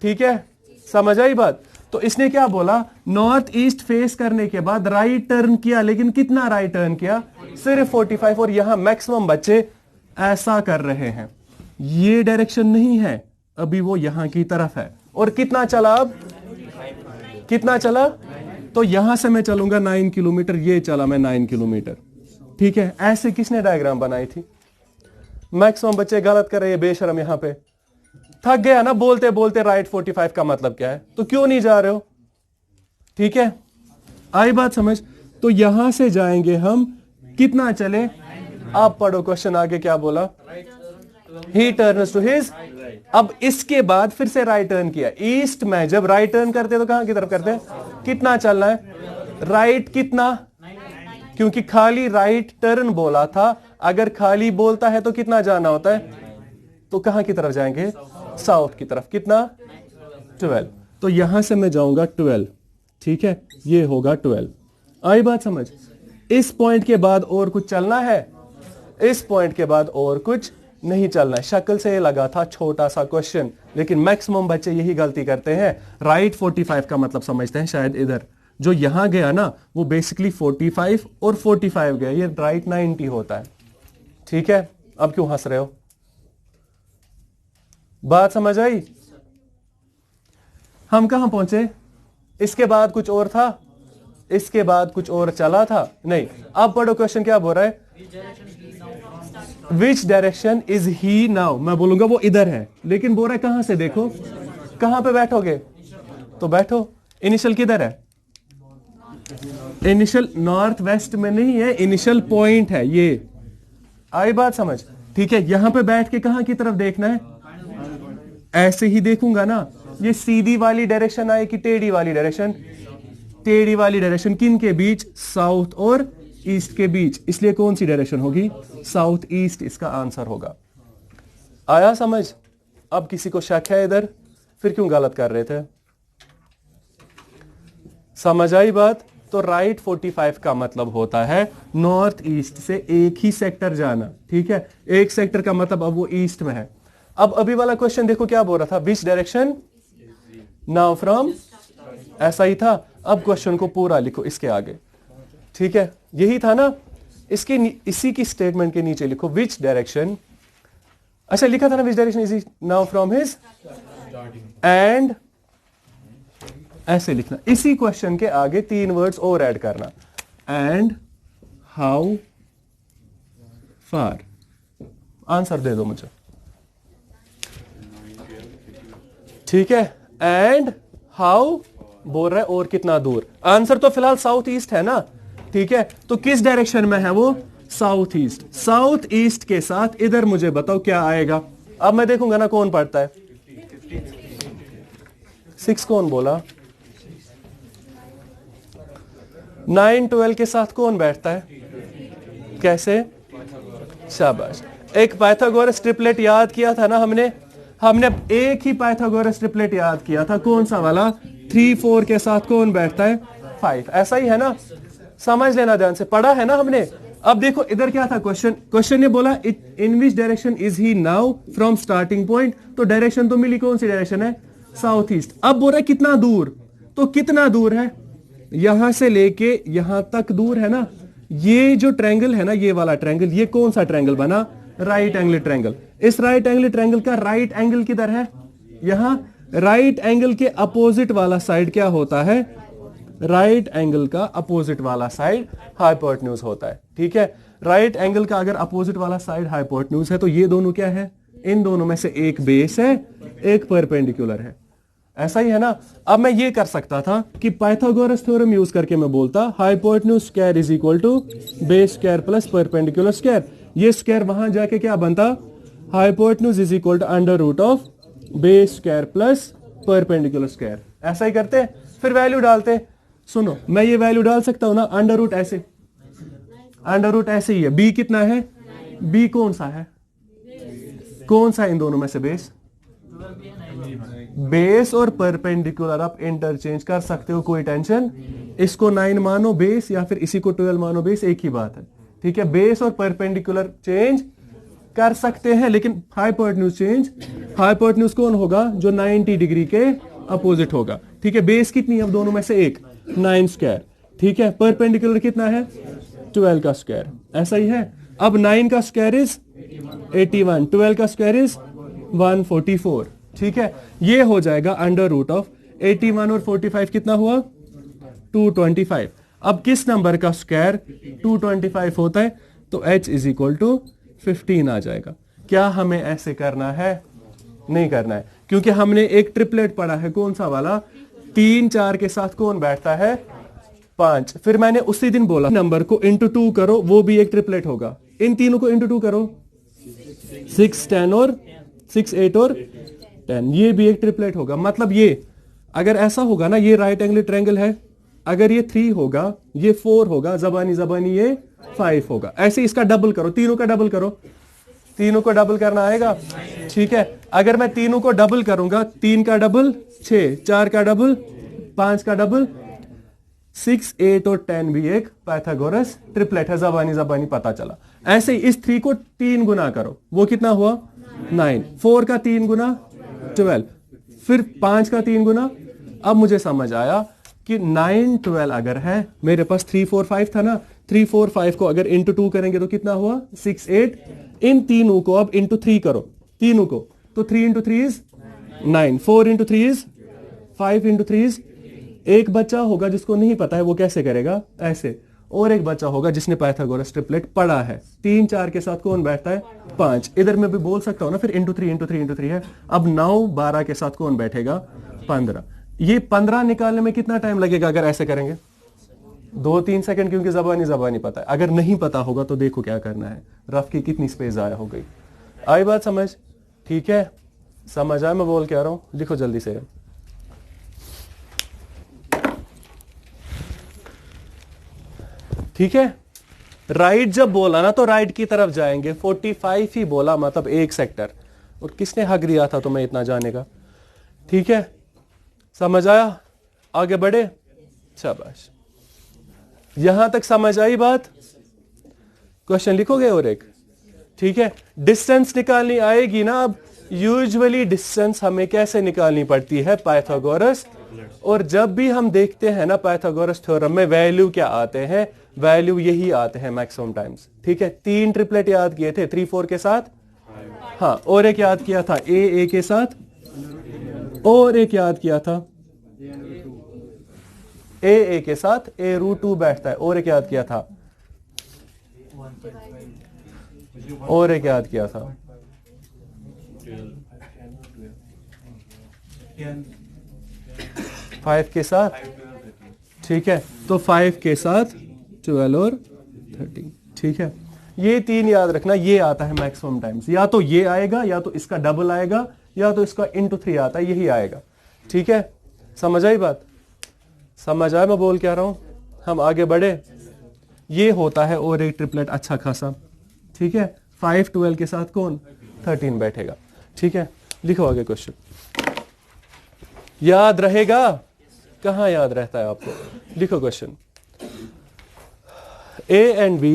ठीक है, समझ आई बात? तो इसने क्या बोला? नॉर्थ ईस्ट फेस करने के बाद राइट टर्न किया, लेकिन कितना राइट टर्न किया? सिर्फ 45। और यहां मैक्सिमम बच्चे ऐसा कर रहे हैं। ये डायरेक्शन नहीं है, अभी वो यहां की तरफ है। और कितना चला? अब कितना चला? तो यहां से मैं चलूंगा 9 किलोमीटर, ये चला मैं 9 किलोमीटर, ठीक है? ऐसे किसने डायग्राम बनाई थी? मैक्सिमम बच्चे गलत कर रहे हैं बेशरम। यहां पे थक गया ना बोलते बोलते। राइट 45 का मतलब क्या है? तो क्यों नहीं जा रहे हो? ठीक है, आई बात समझ? तो यहां से जाएंगे हम, कितना चले? आप पढ़ो क्वेश्चन आगे क्या बोला? He turns to his. अब इसके बाद फिर से राइट टर्न किया। ईस्ट में जब राइट टर्न करते तो कहां की तरफ करते? कितना चलना है? राइट कितना? क्योंकि खाली राइट टर्न बोला था, अगर खाली बोलता है तो कितना जाना होता है? तो कहां की तरफ जाएंगे? साउथ की तरफ। कितना? 12। तो यहां से मैं जाऊंगा 12, ठीक है? ये होगा 12। आई बात समझ? इस पॉइंट के बाद और कुछ चलना है? इस पॉइंट के बाद और कुछ नहीं चलना है। शक्ल से लगा था छोटा सा क्वेश्चन, लेकिन मैक्सिमम बच्चे यही गलती करते हैं। राइट 45 का मतलब समझते हैं शायद इधर जो यहां गया ना, वो बेसिकली 45 और 45 गया, ये राइट 90 होता है, ठीक है? अब क्यों हंस रहे हो? बात समझ आई? हम कहां पहुंचे? इसके बाद कुछ और था, इसके बाद कुछ और चला था नहीं। अब पढ़ो क्वेश्चन क्या बोल रहा है? विच डायरेक्शन इज ही नाउ। मैं बोलूंगा वो इधर है, लेकिन बोल रहा है कहां से? देखो कहां पे बैठोगे तो बैठो। इनिशियल किधर है? इनिशियल नॉर्थ वेस्ट में नहीं है, इनिशियल पॉइंट है ये। आई बात समझ? ठीक है, यहां पे बैठ के कहां की तरफ देखना है? ऐसे ही देखूंगा ना। ये सीधी वाली डायरेक्शन आए कि टेढ़ी वाली डायरेक्शन? टेढ़ी वाली डायरेक्शन किन के बीच? साउथ और ईस्ट के बीच, इसलिए कौन सी डायरेक्शन होगी? साउथ ईस्ट इसका आंसर होगा। आया समझ? अब किसी को शक है इधर? फिर क्यों गलत कर रहे थे? समझ आई बात? तो राइट 45 का मतलब होता है नॉर्थ ईस्ट से एक ही सेक्टर जाना। ठीक है, एक सेक्टर का मतलब अब वो ईस्ट में है। अब अभी वाला क्वेश्चन देखो क्या बोल रहा था, विच डायरेक्शन नाउ फ्रॉम, ऐसा ही था। अब क्वेश्चन को पूरा लिखो इसके आगे। ठीक है, यही था ना। इसके इसी की स्टेटमेंट के नीचे लिखो विच डायरेक्शन, अच्छा लिखा था ना विच direction is now from his, and ऐसे लिखना। इसी क्वेश्चन के आगे 3 वर्ड्स और ऐड करना, एंड हाउ फार। आंसर दे दो मुझे। ठीक है, एंड हाउ बोल रहा है और कितना दूर। आंसर तो फिलहाल साउथ ईस्ट है ना। ठीक है, तो किस डायरेक्शन में है वो? South east. साउथ ईस्ट के साथ इधर मुझे बताओ क्या आएगा। अब मैं देखूंगा ना कौन पढ़ता है। 6 कौन बोला? 9 12 के साथ कौन बैठता है? कैसे? शाबाश। एक पाइथागोरस ट्रिपलेट याद किया था ना हमने एक ही पाइथागोरस ट्रिपलेट याद किया था। कौन सा वाला? 3 4 के साथ कौन बैठता है? 5। ऐसा ही है ना, समझ लेना ध्यान से, पढ़ा है ना हमने। अब देखो इधर क्या था क्वेश्चन ने बोला in which direction is he now from starting point. तो डायरेक्शन तो मिली, कौन सी डायरेक्शन है? South east. अब बोल रहा है कितना दूर, तो कितना दूर है? यहां से लेके यहां तक दूर है ना। ये जो ट्रायंगल है ना, ये वाला ट्रायंगल, ये कौन सा ट्रायंगल बना? Right angle triangle. इस राइट एंगल ट्रायंगल का राइट एंगल किधर है? यहां। राइट एंगल के अपोजिट वाला साइड क्या होता है? राइट एंगल का अपोजिट वाला साइड हाइपोटेन्यूज होता है। ठीक है, राइट एंगल का अगर अपोजिट वाला साइड हाइपोटेन्यूज है तो ये दोनों क्या है? इन दोनों में से एक बेस है, एक परपेंडिकुलर है। ऐसा ही है ना। अब मैं ये कर सकता था कि पाइथागोरस थ्योरम यूज करके मैं बोलता hypotenuse square is equal to base square plus perpendicular square. ये स्क्वायर वहां जाके क्या बनता? Hypotenuse is equal to under root of base square plus perpendicular square. ऐसा ही करते, फिर वैल्यू डालते। सुनो, मैं ये वैल्यू डाल सकता हूं ना, अंडर रूट ऐसे, अंडर रूट ऐसे ही है। बी कितना है? बी कौन सा है? कौन सा इन दोनों में से बेस? बेस और परपेंडिकुलर आप इंटरचेंज कर सकते हो, कोई टेंशन। इसको 9 मानो बेस या फिर इसी को 12 मानो बेस, एक ही बात है। ठीक है, बेस और परपेंडिकुलर चेंज कर सकते हैं, लेकिन हाइपोटेन्यूज चेंज, हाइपोटेन्यूज कौन होगा? जो 90 डिग्री के अपोजिट होगा। ठीक है, बेस कितनी है अब दोनों में से? एक, 9 स्क्वायर। ठीक है, परपेंडिकुलर कितना है? 12 का स्क्वायर। ऐसा ही है। अब 9 का स्क्वायर इज 81, 12 का स्क्वायर इज 144। ठीक है, ये हो जाएगा अंडर रूट ऑफ 81 और 45 कितना हुआ? 225। अब किस नंबर का स्क्वायर 225 होता है? तो h इज इक्वल टू 15 आ जाएगा। क्या हमें ऐसे करना है? नहीं करना है, क्योंकि हमने एक ट्रिपलेट पढ़ा है। कौन सा वाला? 3 4 के साथ कौन बैठता है? 5। फिर मैंने उसी दिन बोला नंबर को इंटू 2 करो, वो भी एक ट्रिपलेट होगा। इन तीनों को इंटू 2 करो, 6 10 और 6 8 और 10, ये भी एक ट्रिपलेट होगा। मतलब ये अगर ऐसा होगा ना, ये राइट एंगल ट्रायंगल है, अगर ये 3 होगा, ये 4 होगा, जबानी जबानी ये 5 होगा। ऐसे इसका डबल करो, तीनों का डबल करो, तीनों को डबल करना आएगा। ठीक है, अगर मैं तीनों को डबल करूंगा, 3 का डबल 6, 4 का डबल 5 का डबल 6 8 और 10 भी एक पाइथागोरस ट्रिपलेट है। जबानी जबानी पता चला। ऐसे ही इस 3 को 3 गुना करो, वो कितना हुआ? 9। 4 का 3 गुना 12, फिर 5 का 3 गुना। अब मुझे समझ आया कि 9 12 अगर है, मेरे पास 3 4 5 था ना, 3 4 5 को अगर इंटू 2 करेंगे तो कितना हुआ? 6 8। इन तीनों को अब इंटू 3 करो, तीनों को, तो 3 into 3 is 9, 4 into 3 is 5 into 3 is. एक बच्चा होगा जिसको नहीं पता है, वो कैसे करेगा? ऐसे। और एक बच्चा होगा जिसने पाइथागोरस ट्रिपलेट पढ़ा है। 3 4 के साथ कौन बैठता है? 5। इधर मैं भी बोल सकता हूं ना, फिर इंटू 3 इंटू 3 इंटू 3 है। अब 9 12 के साथ कौन बैठेगा? 15। ये 15 निकालने में कितना टाइम लगेगा अगर ऐसे करेंगे? 2-3 सेकंड, क्योंकि जबानी पता है। अगर नहीं पता होगा तो देखो क्या करना है, रफ की कितनी स्पेस आया हो गई। आई बात समझ? ठीक है, समझ आया मैं बोल क्या रहा हूं? लिखो जल्दी से। ठीक है, राइट जब बोला ना तो राइट की तरफ जाएंगे। 45 ही बोला, मतलब एक सेक्टर। और किसने हक दिया था तुम्हें इतना जाने का? ठीक है, समझ आया? आगे बढ़े, शाबाश। यहां तक समझ आई बात? क्वेश्चन लिखोगे और एक? ठीक है, डिस्टेंस निकालनी आएगी ना। अब यूजुअली डिस्टेंस हमें कैसे निकालनी पड़ती है? पाइथागोरस। और जब भी हम देखते हैं ना पाइथागोरस थ्योरम में, वैल्यू क्या आते हैं? वैल्यू यही आते हैं मैक्सिमम टाइम्स। ठीक है, 3 ट्रिपलेट याद किए थे 3 4 के साथ। हाँ, और एक याद किया था ए के साथ, और एक याद किया था ए के साथ A√2 बैठता है, और एक याद किया था, और एक याद किया था 5 के साथ। ठीक है, तो 5 के साथ 12 और 13। ठीक है, ये 3 याद रखना। ये आता है मैक्सिमम टाइम्स, या तो ये आएगा, या तो इसका डबल आएगा, या तो इसका इंटू 3 आता है, यही आएगा। ठीक है, समझ आई बात? समझ आया मैं बोल क्या रहा हूं? हम आगे बढ़े। ये होता है और एक ट्रिपलेट अच्छा खासा। ठीक है, 5 12 के साथ कौन? 13 बैठेगा। ठीक है, लिखो आगे क्वेश्चन। याद रहेगा? कहां याद रहता है आपको? लिखो question. A and B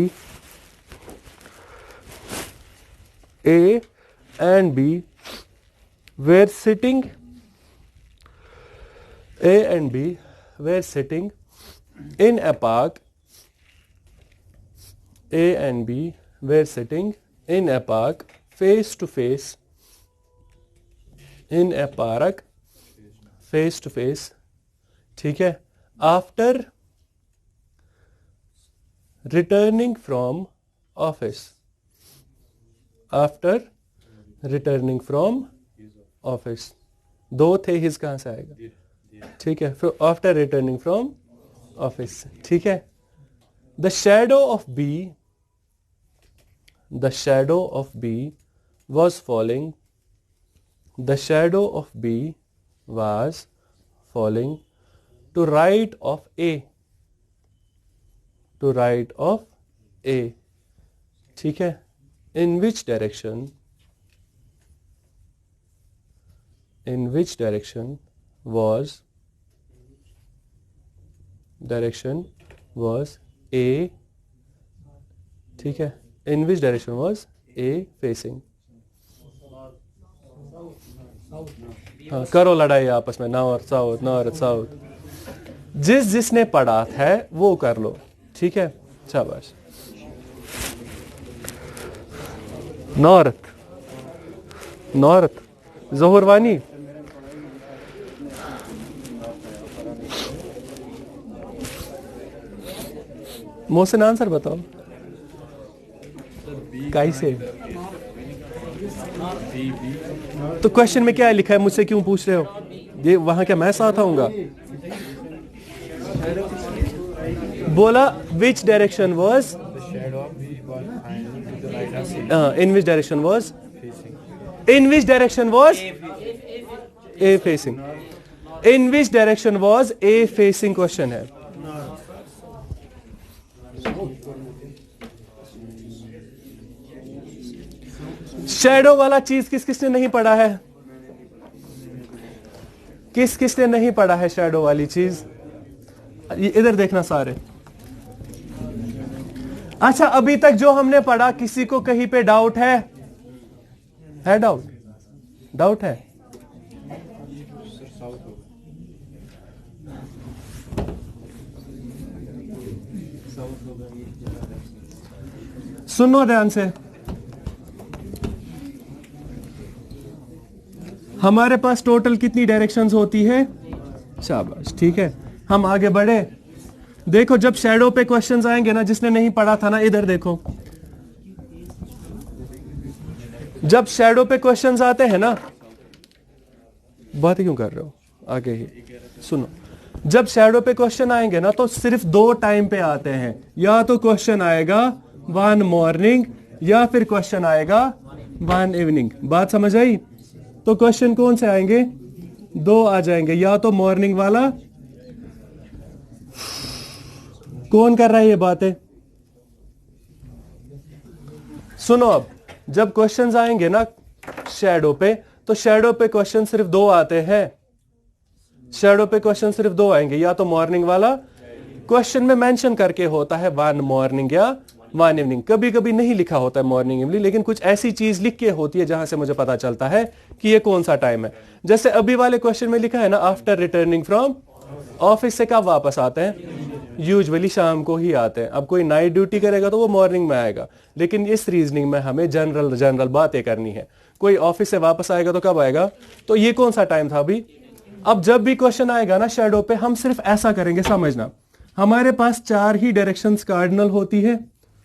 were sitting in a park. A and B were sitting in a park face to face. In a park face to face. ठीक है, after returning from office. After returning from office. 2 थे, हिज कहां से आएगा? ठीक है, फिर आफ्टर रिटर्निंग फ्रॉम ऑफिस। ठीक है, the shadow of B was falling. The shadow of B was falling to right of A. To right of A. ठीक है, in which direction was A? ठीक है, in which direction was A facing? हाँ, करो लड़ाई आपस में, नॉर्थ साउथ। जिसने पढ़ा है वो कर लो। ठीक है, शाबाश। नॉर्थ ज़ोहरवानी। मोहसिन आंसर बताओ कैसे? तो क्वेश्चन में क्या लिखा है? मुझसे क्यों पूछ रहे हो? ये वहां क्या मैं साथ आऊंगा? बोला which direction was, in which direction was, in which direction was a facing, in which direction was a facing question है। शैडो वाला चीज किसने नहीं पढ़ा है? किसने नहीं पढ़ा है शैडो वाली चीज? इधर देखना सारे। अच्छा, अभी तक जो हमने पढ़ा, किसी को कहीं पे डाउट है? डाउट है? सुनो ध्यान से। हमारे पास टोटल कितनी डायरेक्शंस होती है? शाबाश, ठीक है, हम आगे बढ़े। देखो, जब शैडो पे क्वेश्चंस आएंगे ना, जिसने नहीं पढ़ा था ना, इधर देखो। जब शैडो पे क्वेश्चंस आते हैं ना, बात क्यों कर रहे हो? आगे ही सुनो। जब शैडो पे क्वेश्चन आएंगे ना तो सिर्फ दो टाइम पे आते हैं, या तो क्वेश्चन आएगा वन मॉर्निंग या फिर क्वेश्चन आएगा वन इवनिंग। बात समझ आई? तो क्वेश्चन कौन से आएंगे? दो आ जाएंगे, या तो मॉर्निंग वाला, कौन कर रहा है ये बातें? सुनो, अब जब क्वेश्चंस आएंगे ना शैडो पे, तो शैडो पे क्वेश्चन सिर्फ दो आते हैं। शैडो पे क्वेश्चन सिर्फ दो आएंगे, या तो मॉर्निंग वाला, क्वेश्चन में मेंशन करके होता है वन मॉर्निंग या वन इवनिंग, कभी कभी नहीं लिखा होता है मॉर्निंग इवनिंग, लेकिन कुछ ऐसी चीज लिख के होती है जहां से मुझे पता चलता है कि ये कौन सा टाइम है। जैसे अभी वाले क्वेश्चन में लिखा है ना, आफ्टर रिटर्निंग फ्रॉम ऑफिस से कब वापस आते हैं? यूजुअली शाम को ही आते हैं। अब कोई नाइट ड्यूटी करेगा तो वो मॉर्निंग में आएगा, लेकिन इस रीजनिंग में हमें जनरल बातें करनी है। कोई ऑफिस से वापस आएगा तो कब आएगा? तो ये कौन सा टाइम था अभी? अब जब भी क्वेश्चन आएगा ना शैडो पे, हम सिर्फ ऐसा करेंगे, समझना, हमारे पास चार ही डायरेक्शंस कार्डिनल होती है,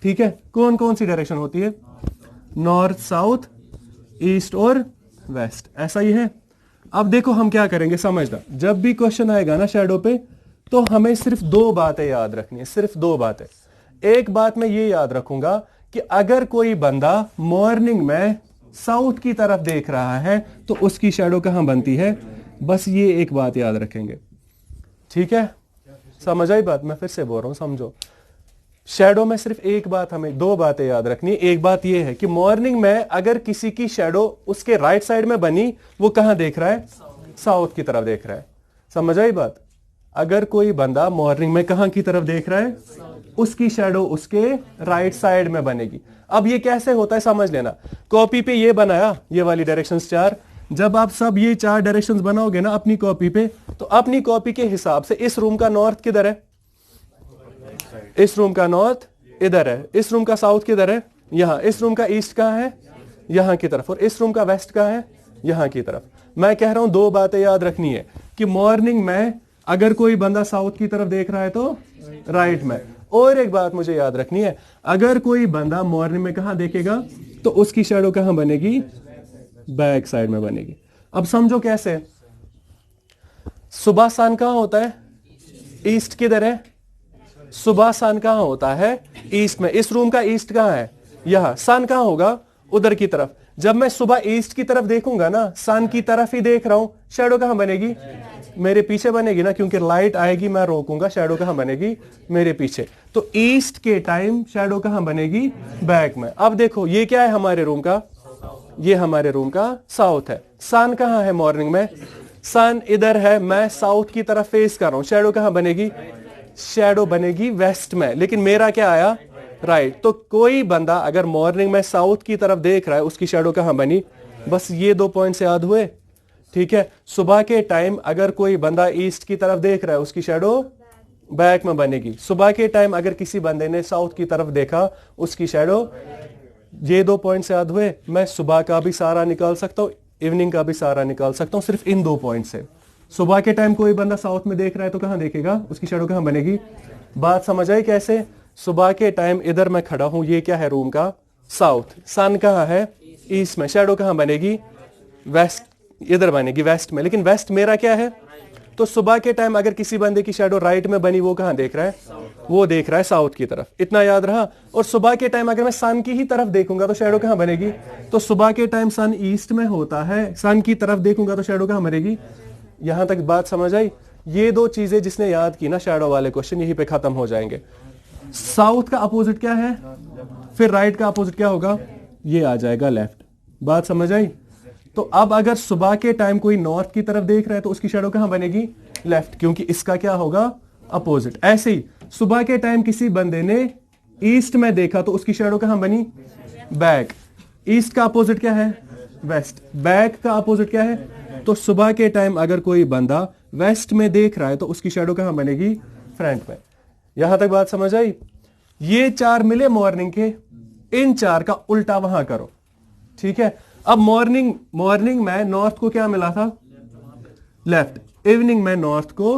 ठीक है? कौन कौन सी डायरेक्शन होती है? नॉर्थ, साउथ, ईस्ट और वेस्ट, ऐसा ही है। अब देखो हम क्या करेंगे, समझना, जब भी क्वेश्चन आएगा ना शैडो पे, तो हमें सिर्फ दो बातें याद रखनी है, सिर्फ दो बातें। एक बात मैं ये याद रखूंगा कि अगर कोई बंदा मॉर्निंग में साउथ की तरफ देख रहा है तो उसकी शैडो कहां बनती है? बस ये एक बात याद रखेंगे, ठीक है? समझ आई बात? मैं फिर से बोल रहा हूं, समझो। शैडो में सिर्फ एक बात, हमें दो बातें याद रखनी है। एक बात यह है कि मॉर्निंग में अगर किसी की शैडो उसके राइट साइड में बनी, वो कहां देख रहा है? साउथ की तरफ देख रहा है। समझ आई बात? अगर कोई बंदा मॉर्निंग में कहां की तरफ देख रहा है, उसकी शैडो उसके राइट साइड में बनेगी। अब ये कैसे होता है समझ लेना। कॉपी पे ये बनाया, ये वाली डायरेक्शंस चार, जब आप सब ये चार डायरेक्शंस बनाओगे ना अपनी कॉपी पे, तो अपनी कॉपी के हिसाब से इस रूम का नॉर्थ किधर है? इस रूम का नॉर्थ इधर है। इस रूम का साउथ किधर है? यहां। इस रूम का ईस्ट कहां है? यहां की तरफ। और इस रूम का वेस्ट कहां है? यहां की तरफ। मैं कह रहा हूं दो बातें याद रखनी है कि मॉर्निंग में अगर कोई बंदा साउथ की तरफ देख रहा है तो राइट में। और एक बात मुझे याद रखनी है, अगर कोई बंदा मॉर्निंग में कहां देखेगा तो उसकी शैडो कहां बनेगी? बैक साइड में बनेगी। अब समझो कैसे। सुबह सन कहां होता है? ईस्ट किधर है? सुबह सन कहां होता है? ईस्ट में। इस रूम का ईस्ट कहां है? यहां। सन कहां होगा? उधर की तरफ। जब मैं सुबह ईस्ट की तरफ देखूंगा ना, सन की तरफ ही देख रहा हूं, शैडो कहां बनेगी? मेरे पीछे बनेगी ना, क्योंकि लाइट आएगी, मैं रोकूंगा, शैडो कहां बनेगी? मेरे पीछे। तो ईस्ट के टाइम शैडो कहां बनेगी? बैक में। अब देखो ये क्या है हमारे रूम का? ये हमारे रूम का साउथ है। सन कहां है मॉर्निंग में? सन इधर है, मैं साउथ की तरफ फेस कर रहा हूं, शैडो कहां बनेगी? शैडो बनेगी वेस्ट में। लेकिन मेरा क्या आया? राइट। तो कोई बंदा अगर मॉर्निंग में साउथ की तरफ देख रहा है, उसकी शैडो कहां बनी? बस ये दो पॉइंट्स याद हुए, ठीक है? सुबह के टाइम अगर कोई बंदा ईस्ट की तरफ देख रहा है, उसकी शैडो बैक में बनेगी। सुबह के टाइम अगर किसी बंदे ने साउथ की तरफ देखा, उसकी शैडो, ये दो पॉइंट्स याद हुए। मैं सुबह का भी सारा निकाल सकता हूं, इवनिंग का भी सारा निकाल सकता हूं, सिर्फ इन दो पॉइंट से। सुबह के टाइम कोई बंदा साउथ में देख रहा है तो कहां देखेगा? उसकी शैडो कहां बनेगी? बात समझ आई कैसे? सुबह के टाइम इधर मैं खड़ा हूं, ये क्या है रूम का? साउथ। सन कहां है? ईस्ट में। शैडो कहां बनेगी? वेस्ट, इधर बनेगी वेस्ट में। लेकिन वेस्ट मेरा क्या है? तो सुबह के टाइम अगर किसी बंदे की शैडो राइट में बनी, वो कहां देख रहा है? वो देख रहा है साउथ की तरफ। इतना याद रहा। और सुबह के टाइम अगर मैं सन की ही तरफ देखूंगा तो शैडो कहां बनेगी? तो सुबह के टाइम सन ईस्ट में होता है, सन की तरफ देखूंगा तो शैडो कहां बनेगी? यहां तक बात समझ आई? ये दो चीजें जिसने याद की ना शैडो वाले क्वेश्चन, यहीं पे खत्म हो जाएंगे। साउथ का अपोजिट क्या है? फिर राइट का अपोजिट क्या होगा? ये आ जाएगा लेफ्ट। बात समझ आई? तो अब अगर सुबह के टाइम कोई नॉर्थ की तरफ देख रहा है तो उसकी शैडो कहां बनेगी? लेफ्ट, क्योंकि इसका क्या होगा? अपोजिट। ऐसे ही सुबह के टाइम किसी बंदे ने ईस्ट में देखा तो उसकी शैडो कहां बनी? बैक। ईस्ट का अपोजिट क्या है? वेस्ट। बैक का अपोजिट क्या है? तो सुबह के टाइम अगर कोई बंदा वेस्ट में देख रहा है तो उसकी शैडो कहां बनेगी? फ्रंट में। यहां तक बात समझ आई? ये चार मिले मॉर्निंग के, इन चार का उल्टा वहां करो, ठीक है? अब मॉर्निंग में नॉर्थ को क्या मिला था? लेफ्ट। इवनिंग में नॉर्थ को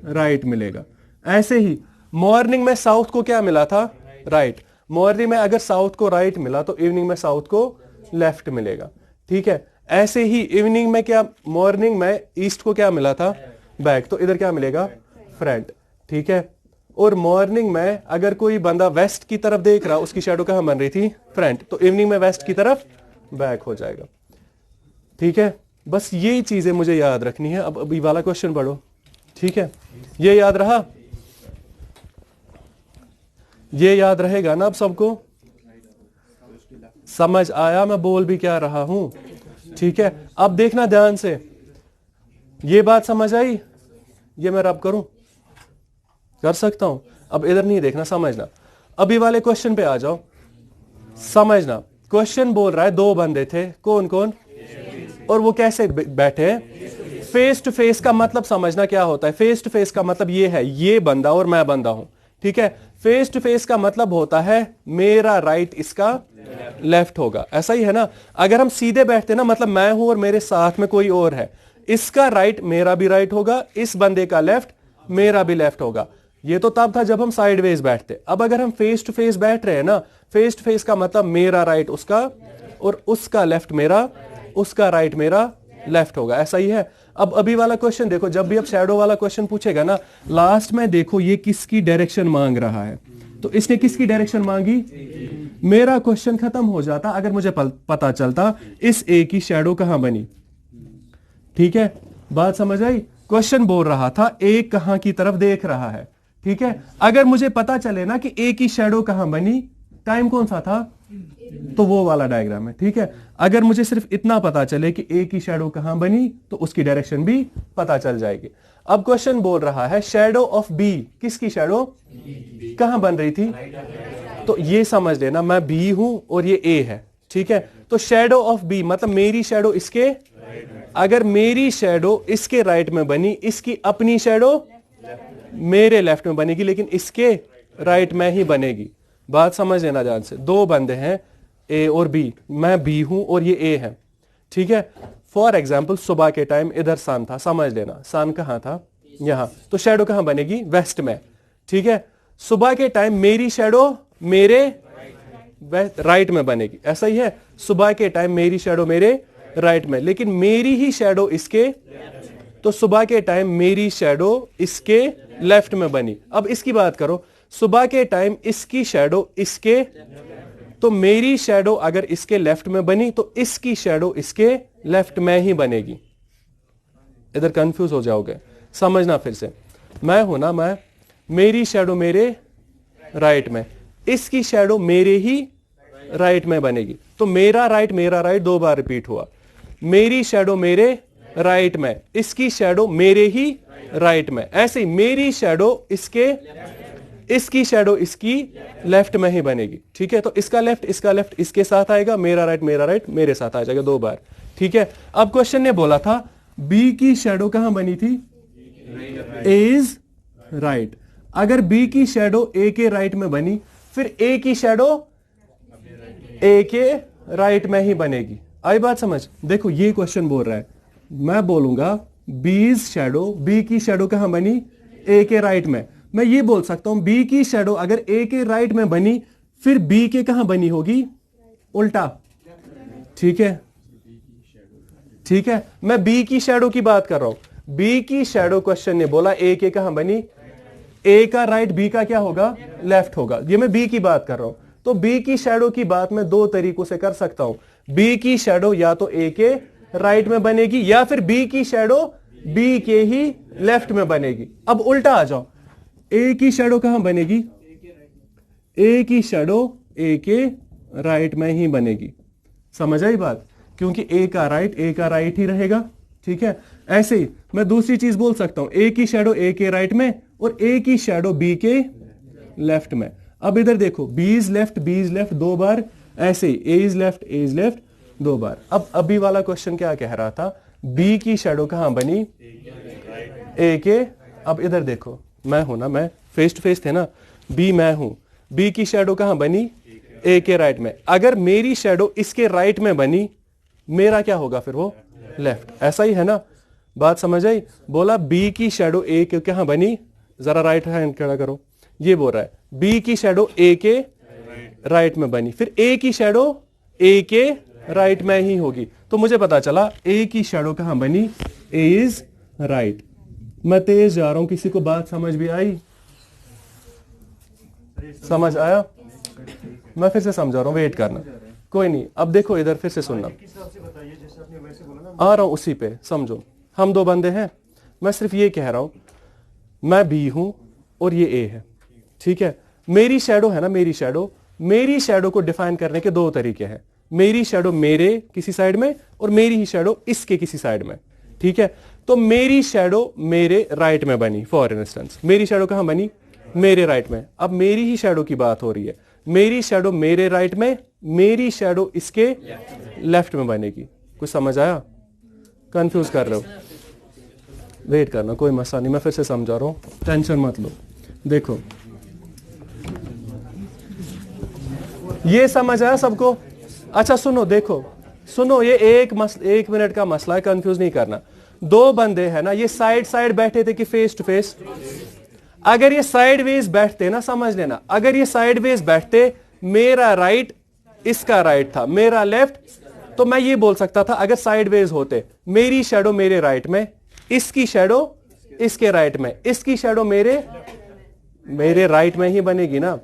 राइट मिलेगा। ऐसे ही मॉर्निंग में साउथ को क्या मिला था? राइट। मॉर्निंग में अगर साउथ को राइट मिला तो इवनिंग में साउथ को लेफ्ट मिलेगा, ठीक है? ऐसे ही इवनिंग में क्या, मॉर्निंग में ईस्ट को क्या मिला था? बैक। तो इधर क्या मिलेगा? फ्रंट, ठीक है। और मॉर्निंग में अगर कोई बंदा वेस्ट की तरफ देख रहा, उसकी शैडो कहां बन रही थी? फ्रंट, तो इवनिंग में वेस्ट की तरफ बैक हो जाएगा, ठीक है। बस ये चीजें मुझे याद रखनी है। अब अभी वाला क्वेश्चन पढ़ो, ठीक है। ये याद रहा? ये याद रहेगा ना अब सबको? समझ आया मैं बोल भी क्या रहा हूं? ठीक है। अब देखना ध्यान से, ये बात समझ आई? ये मैं रब करूं? कर सकता हूं। अब इधर नहीं देखना, समझना। अभी वाले क्वेश्चन पे आ जाओ, समझना। क्वेश्चन बोल रहा है दो बंदे थे, कौन कौन, और वो कैसे बैठे? फेस टू फेस का मतलब समझना क्या होता है। फेस टू फेस का मतलब ये है, ये बंदा और मैं बंदा हूं, ठीक है। फेस टू फेस का मतलब होता है मेरा राइट इसका लेफ्ट होगा, ऐसा ही है ना। अगर हम सीधे बैठते ना, मतलब मैं हूं और मेरे साथ में कोई और है, इसका राइट मेरा भी राइट होगा, इस बंदे का लेफ्ट मेरा भी लेफ्ट होगा। ये तो तब था जब हम साइडवेज बैठते। अब अगर हम फेस टू फेस बैठ रहे हैं ना, फेस टू फेस का मतलब मेरा राइट उसका और उसका लेफ्ट मेरा, उसका राइट मेरा लेफ्ट होगा, ऐसा ही है। अब अभी वाला क्वेश्चन देखो, जब भी अब शैडो वाला क्वेश्चन पूछेगा ना, लास्ट में देखो ये किसकी डायरेक्शन मांग रहा है। तो इसने किसकी डायरेक्शन मांगी? मेरा क्वेश्चन खत्म हो जाता अगर मुझे पता चलता इस ए की शैडो कहां बनी, ठीक है। बात समझ आई? क्वेश्चन बोल रहा था ए कहां की तरफ देख रहा है, ठीक है। अगर मुझे पता चले ना कि ए की शैडो कहां बनी, टाइम कौन सा था, तो वो वाला डायग्राम है, ठीक है। अगर मुझे सिर्फ इतना पता चले कि ए की शैडो कहां बनी, तो उसकी डायरेक्शन भी पता चल जाएगी। अब क्वेश्चन बोल रहा है शैडो ऑफ बी, किसकी शैडो कहां बन रही थी? तो ये समझ लेना, मैं बी हूं और ये ए है, ठीक है। तो शैडो ऑफ बी मतलब मेरी शैडो इसके, अगर मेरी शैडो इसके राइट में बनी, इसकी अपनी शैडो मेरे लेफ्ट में बनेगी, लेकिन इसके राइट में ही बनेगी। बात समझ लेना ध्यान से। दो बंदे हैं ए और बी, मैं बी हूं और ये ए है, ठीक है। फॉर एग्जाम्पल सुबह के टाइम इधर सन था, समझ लेना सन कहां था? यहां। तो शैडो कहां बनेगी? वेस्ट में, ठीक है। सुबह के टाइम मेरी शैडो मेरे राइट में बनेगी, ऐसा ही है। सुबह के टाइम मेरी शैडो मेरे राइट में, लेकिन मेरी ही शैडो इसके, तो सुबह के टाइम मेरी शैडो इसके लेफ्ट में बनी। अब इसकी बात करो, सुबह के टाइम इसकी शैडो इसके, तो मेरी शैडो अगर इसके लेफ्ट में बनी तो इसकी शैडो इसके लेफ्ट में ही बनेगी। इधर कंफ्यूज हो जाओगे, समझना फिर से। मैं हूं ना, मैं, मेरी शैडो मेरे राइट में, इसकी शैडो मेरे ही राइट में बनेगी। तो मेरा राइट दो बार रिपीट हुआ। मेरी शैडो मेरे राइट में, इसकी शैडो मेरे ही राइट में। ऐसे ही मेरी शैडो इसके, इसकी शैडो इसकी लेफ्ट में ही बनेगी, ठीक है। तो इसका लेफ्ट इसके साथ आएगा, मेरा राइट मेरे साथ आ जाएगा दो बार, ठीक है। अब क्वेश्चन ने बोला था बी की शैडो कहां बनी थी? Is right. अगर बी की शैडो ए के राइट में बनी, फिर ए की शैडो ए के राइट में ही बनेगी। आई बात समझ? देखो ये क्वेश्चन बोल रहा है, मैं बोलूंगा बीज शैडो, बी की शैडो कहां बनी? ए के राइट में। मैं ये बोल सकता हूं बी की शैडो अगर ए के राइट में बनी, फिर बी के कहां बनी होगी? उल्टा, ठीक है, ठीक है। मैं बी की शैडो की बात कर रहा हूं। बी की शैडो क्वेश्चन ने बोला ए के कहां बनी? ए का राइट, बी का क्या होगा? लेफ्ट होगा। ये मैं बी की बात कर रहा हूं। तो बी की शैडो की बात मैं दो तरीकों से कर सकता हूं। बी की शैडो या तो ए के राइट में बनेगी, या फिर बी की शैडो बी के ही लेफ्ट में बनेगी। अब उल्टा आ जाओ, ए की शैडो कहां बनेगी? ए की शैडो ए के राइट में ही बनेगी। समझ आई बात? क्योंकि ए का राइट ही रहेगा, ठीक है। ऐसे ही मैं दूसरी चीज बोल सकता हूं, ए की शैडो ए के राइट में और ए की शैडो बी के लेफ्ट में। अब इधर देखो, बी इज लेफ्ट दो बार, ऐसे ही ए इज लेफ्ट दो बार। अब अभी वाला क्वेश्चन क्या कह रहा था? बी की शैडो कहां बनी? ए के। अब इधर देखो, मैं हूं ना, मैं फेस टू फेस थे ना, बी मैं हूं, बी की शैडो कहां बनी? ए के राइट में। अगर मेरी शैडो इसके राइट में बनी, मेरा क्या होगा फिर? वो लेफ्ट, ऐसा ही है ना। बात समझ आई? बोला बी की शैडो ए के कहां बनी? जरा राइट हैंड खड़ा करो। ये बोल रहा है बी की शैडो ए के राइट में बनी, फिर ए की शैडो ए के राइट में ही होगी। तो मुझे पता चला ए की शैडो कहां बनी? ए इज राइट, मैं तेज जा रहा हूं, किसी को बात समझ भी आई? समझ आया? मैं फिर से समझा रहा हूं, वेट करना, कोई नहीं। अब देखो इधर फिर से सुनना, आ रहा हूं उसी पे, समझो। हम दो बंदे हैं, मैं सिर्फ ये कह रहा हूं, मैं बी हूं और ये ए है, ठीक है। मेरी शैडो है ना, मेरी शैडो को डिफाइन करने के दो तरीके हैं। मेरी शैडो मेरे किसी साइड में और मेरी ही शैडो इसके किसी साइड में, ठीक है। तो मेरी शैडो मेरे राइट में बनी, फॉर इंस्टेंस मेरी शैडो कहां बनी? मेरे राइट में। अब मेरी ही शैडो की बात हो रही है, मेरी शैडो मेरे राइट में, मेरी शैडो इसके लेफ्ट में बनेगी। कुछ समझ आया? कंफ्यूज कर रहे हो? वेट करना, कोई मसला नहीं, मैं फिर से समझा रहा हूं, टेंशन मत लो। देखो ये समझ आया सबको? अच्छा सुनो, देखो सुनो, ये एक मिनट का मसला है, कंफ्यूज नहीं करना। दो बंदे हैं ना, ये साइड साइड बैठे थे कि फेस टू फेस? अगर ये साइडवेज बैठते ना, समझ लेना, अगर ये साइडवेज बैठते, मेरा राइट इसका राइट था, मेरा लेफ्ट, तो मैं ये बोल सकता था अगर साइडवेज होते, मेरी शैडो मेरे राइट में, इसकी शैडो इसके राइट में, इसकी शैडो मेरे राइट में ही बनेगी ना।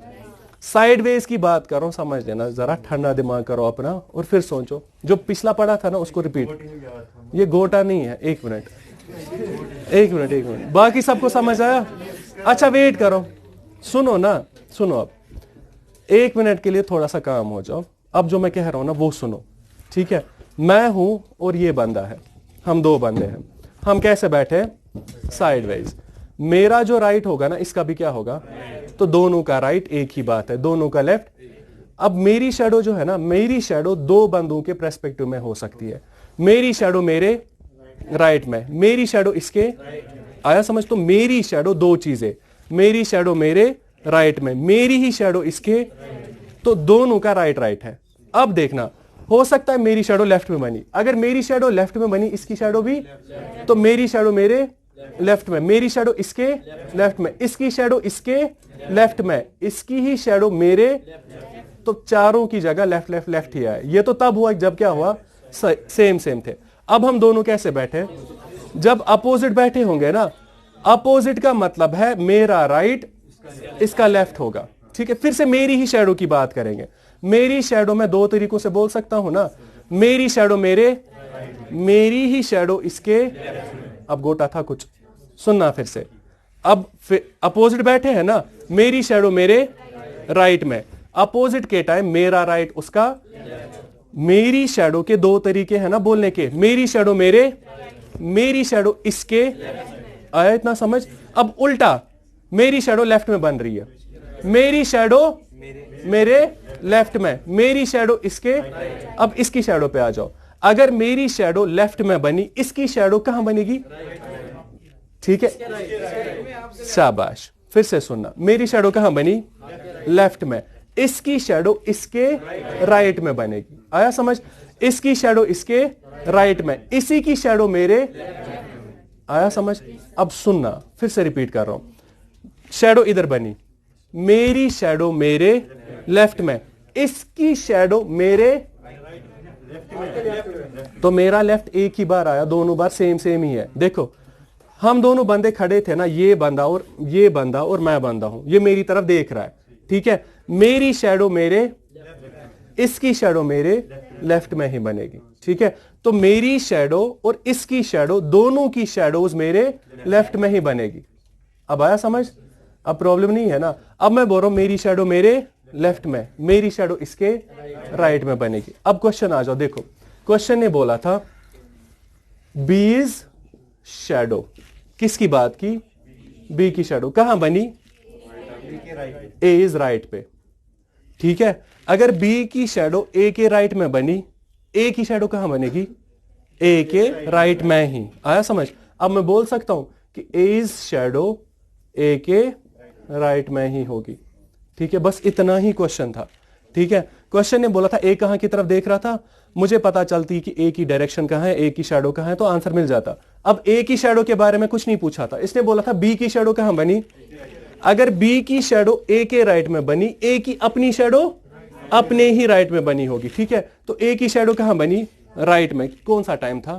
साइडवेज की बात करो, समझ लेना, जरा ठंडा दिमाग करो अपना और फिर सोचो। जो पिछला पढ़ा था ना उसको रिपीट, ये गोटा नहीं है। एक मिनट, बाकी सबको समझ आया? अच्छा वेट करो, सुनो ना, सुनो, अब 1 मिनट के लिए थोड़ा सा काम हो जाओ। अब जो मैं कह रहा हूं ना वो सुनो, ठीक है। मैं हूं और ये बंदा है, हम दो बंदे हैं, हम कैसे बैठे? साइडवेज। मेरा जो राइट होगा ना, इसका भी क्या होगा? तो दोनों का राइट एक ही बात है, दोनों का लेफ्ट। अब मेरी शैडो जो है ना, मेरी शैडो दो बंदों के पर्सपेक्टिव में हो सकती है। मेरी शैडो मेरे राइट में, मेरी शैडो इसके, आया समझ? तो मेरी शैडो दो चीजें, मेरी शैडो मेरे राइट में, मेरी ही शैडो इसके, तो दोनों का राइट है। अब देखना, हो सकता है मेरी शैडो लेफ्ट में बनी, अगर मेरी शैडो लेफ्ट में बनी, इसकी शैडो भी, तो मेरी शैडो मेरे लेफ्ट में, मेरी शैडो इसके लेफ्ट में, इसकी शैडो इसके लेफ्ट में, इसकी ही शैडो मेरे, तो चारों की जगह लेफ्ट लेफ्ट लेफ्ट ही आया। ये तो तब हुआ जब क्या हुआ? सेम थे। अब हम दोनों कैसे बैठे? जब अपोजिट बैठे होंगे ना, अपोजिट का मतलब है मेरा राइट इसका लेफ्ट होगा, ठीक है। फिर से मेरी ही शैडो की बात करेंगे। मेरी शैडो मैं दो तरीकों से बोल सकता हूं ना, मेरी शैडो मेरे, मेरी ही शैडो इसके। अब गोटा था कुछ, सुनना फिर से। अब अपोजिट बैठे हैं ना, मेरी शैडो मेरे राइट में, अपोजिट के टाइम मेरा राइट उसका। मेरी शैडो के दो तरीके हैं ना बोलने के, मेरी शैडो मेरे, मेरी शैडो इसके। आया इतना समझ? अब उल्टा, मेरी शैडो लेफ्ट में बन रही है, मेरी शैडो मेरे लेफ्ट में, मेरी शैडो इसके। अब इसकी शैडो पे आ जाओ, अगर मेरी शैडो लेफ्ट में बनी, इसकी शैडो कहां बनेगी? ठीक है, शाबाश। फिर से सुनना, मेरी शैडो कहां बनी? लेफ्ट में, इसकी शैडो इसके राइट में बनेगी। आया समझ? इसकी शैडो इसके राइट में, इसी की शैडो मेरे। आया समझ? अब सुनना, फिर से रिपीट कर रहा हूं। शैडो इधर बनी, मेरी शैडो मेरे लेफ्ट में, इसकी शैडो मेरे, तो मेरा लेफ्ट एक ही बार आया, दोनों बार सेम ही है। देखो हम दोनों बंदे खड़े थे ना, ये बंदा और मैं बंदा हूं, ये मेरी तरफ देख रहा है, ठीक है। मेरी शैडो मेरे, इसकी शैडो मेरे लेफ्ट में ही बनेगी, ठीक है। तो मेरी शैडो और इसकी शैडो, दोनों की शैडोज मेरे लेफ्ट में ही बनेगी। अब आया समझ? अब प्रॉब्लम नहीं है ना। अब मैं बोल रहा हूं मेरी शैडो मेरे लेफ्ट में, मेरी शैडो इसके राइट में बनेगी। अब क्वेश्चन आ जाओ, देखो क्वेश्चन ने बोला था बी इज शैडो, किसकी बात की? बी की शैडो कहां बनी? ए इज राइट पे, ठीक है। अगर बी की शैडो ए के राइट में बनी, ए की शैडो कहां बनेगी? ए के राइट में ही। आया समझ? अब मैं बोल सकता हूं कि ए इज शैडो ए के राइट में ही होगी, ठीक है। बस इतना ही क्वेश्चन था, ठीक है। क्वेश्चन ने बोला था ए कहां की तरफ देख रहा था, मुझे पता चलती कि ए की डायरेक्शन कहां है, ए की शैडो कहां है, तो आंसर मिल जाता। अब ए की शैडो के बारे में कुछ नहीं पूछा था, इसने बोला था बी की शैडो कहां बनी। अगर बी की शैडो ए के राइट में बनी, ए की अपनी शैडो अपने ही राइट में बनी होगी, ठीक है। तो ए की शैडो कहां बनी? राइट में। कौन सा टाइम था?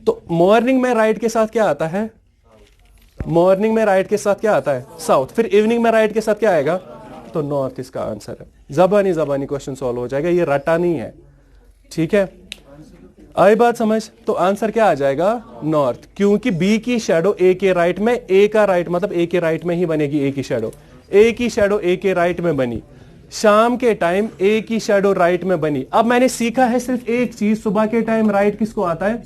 तो मॉर्निंग में राइट के साथ क्या आता है? मॉर्निंग में राइट के साथ क्या आता है? साउथ। फिर इवनिंग में राइट के साथ क्या आएगा? तो नॉर्थ इसका आंसर है। जबानी क्वेश्चन सॉल्व हो जाएगा, ये रटा नहीं है। ठीक है, आई बात समझ? तो आंसर क्या आ जाएगा? नॉर्थ, क्योंकि बी की शेडो ए के राइट में, ए का राइट मतलब ए के राइट में ही बनेगी ए की शेडो। ए की शेडो ए के राइट में बनी, शाम के टाइम ए की शेडो राइट में बनी। अब मैंने सीखा है सिर्फ एक चीज, सुबह के टाइम राइट किसको आता है?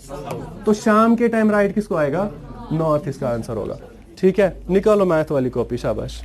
तो शाम के टाइम राइट किसको आएगा? नॉर्थ इसका आंसर होगा। ठीक है, निकालो मैथ वाली कॉपी, शाबाश।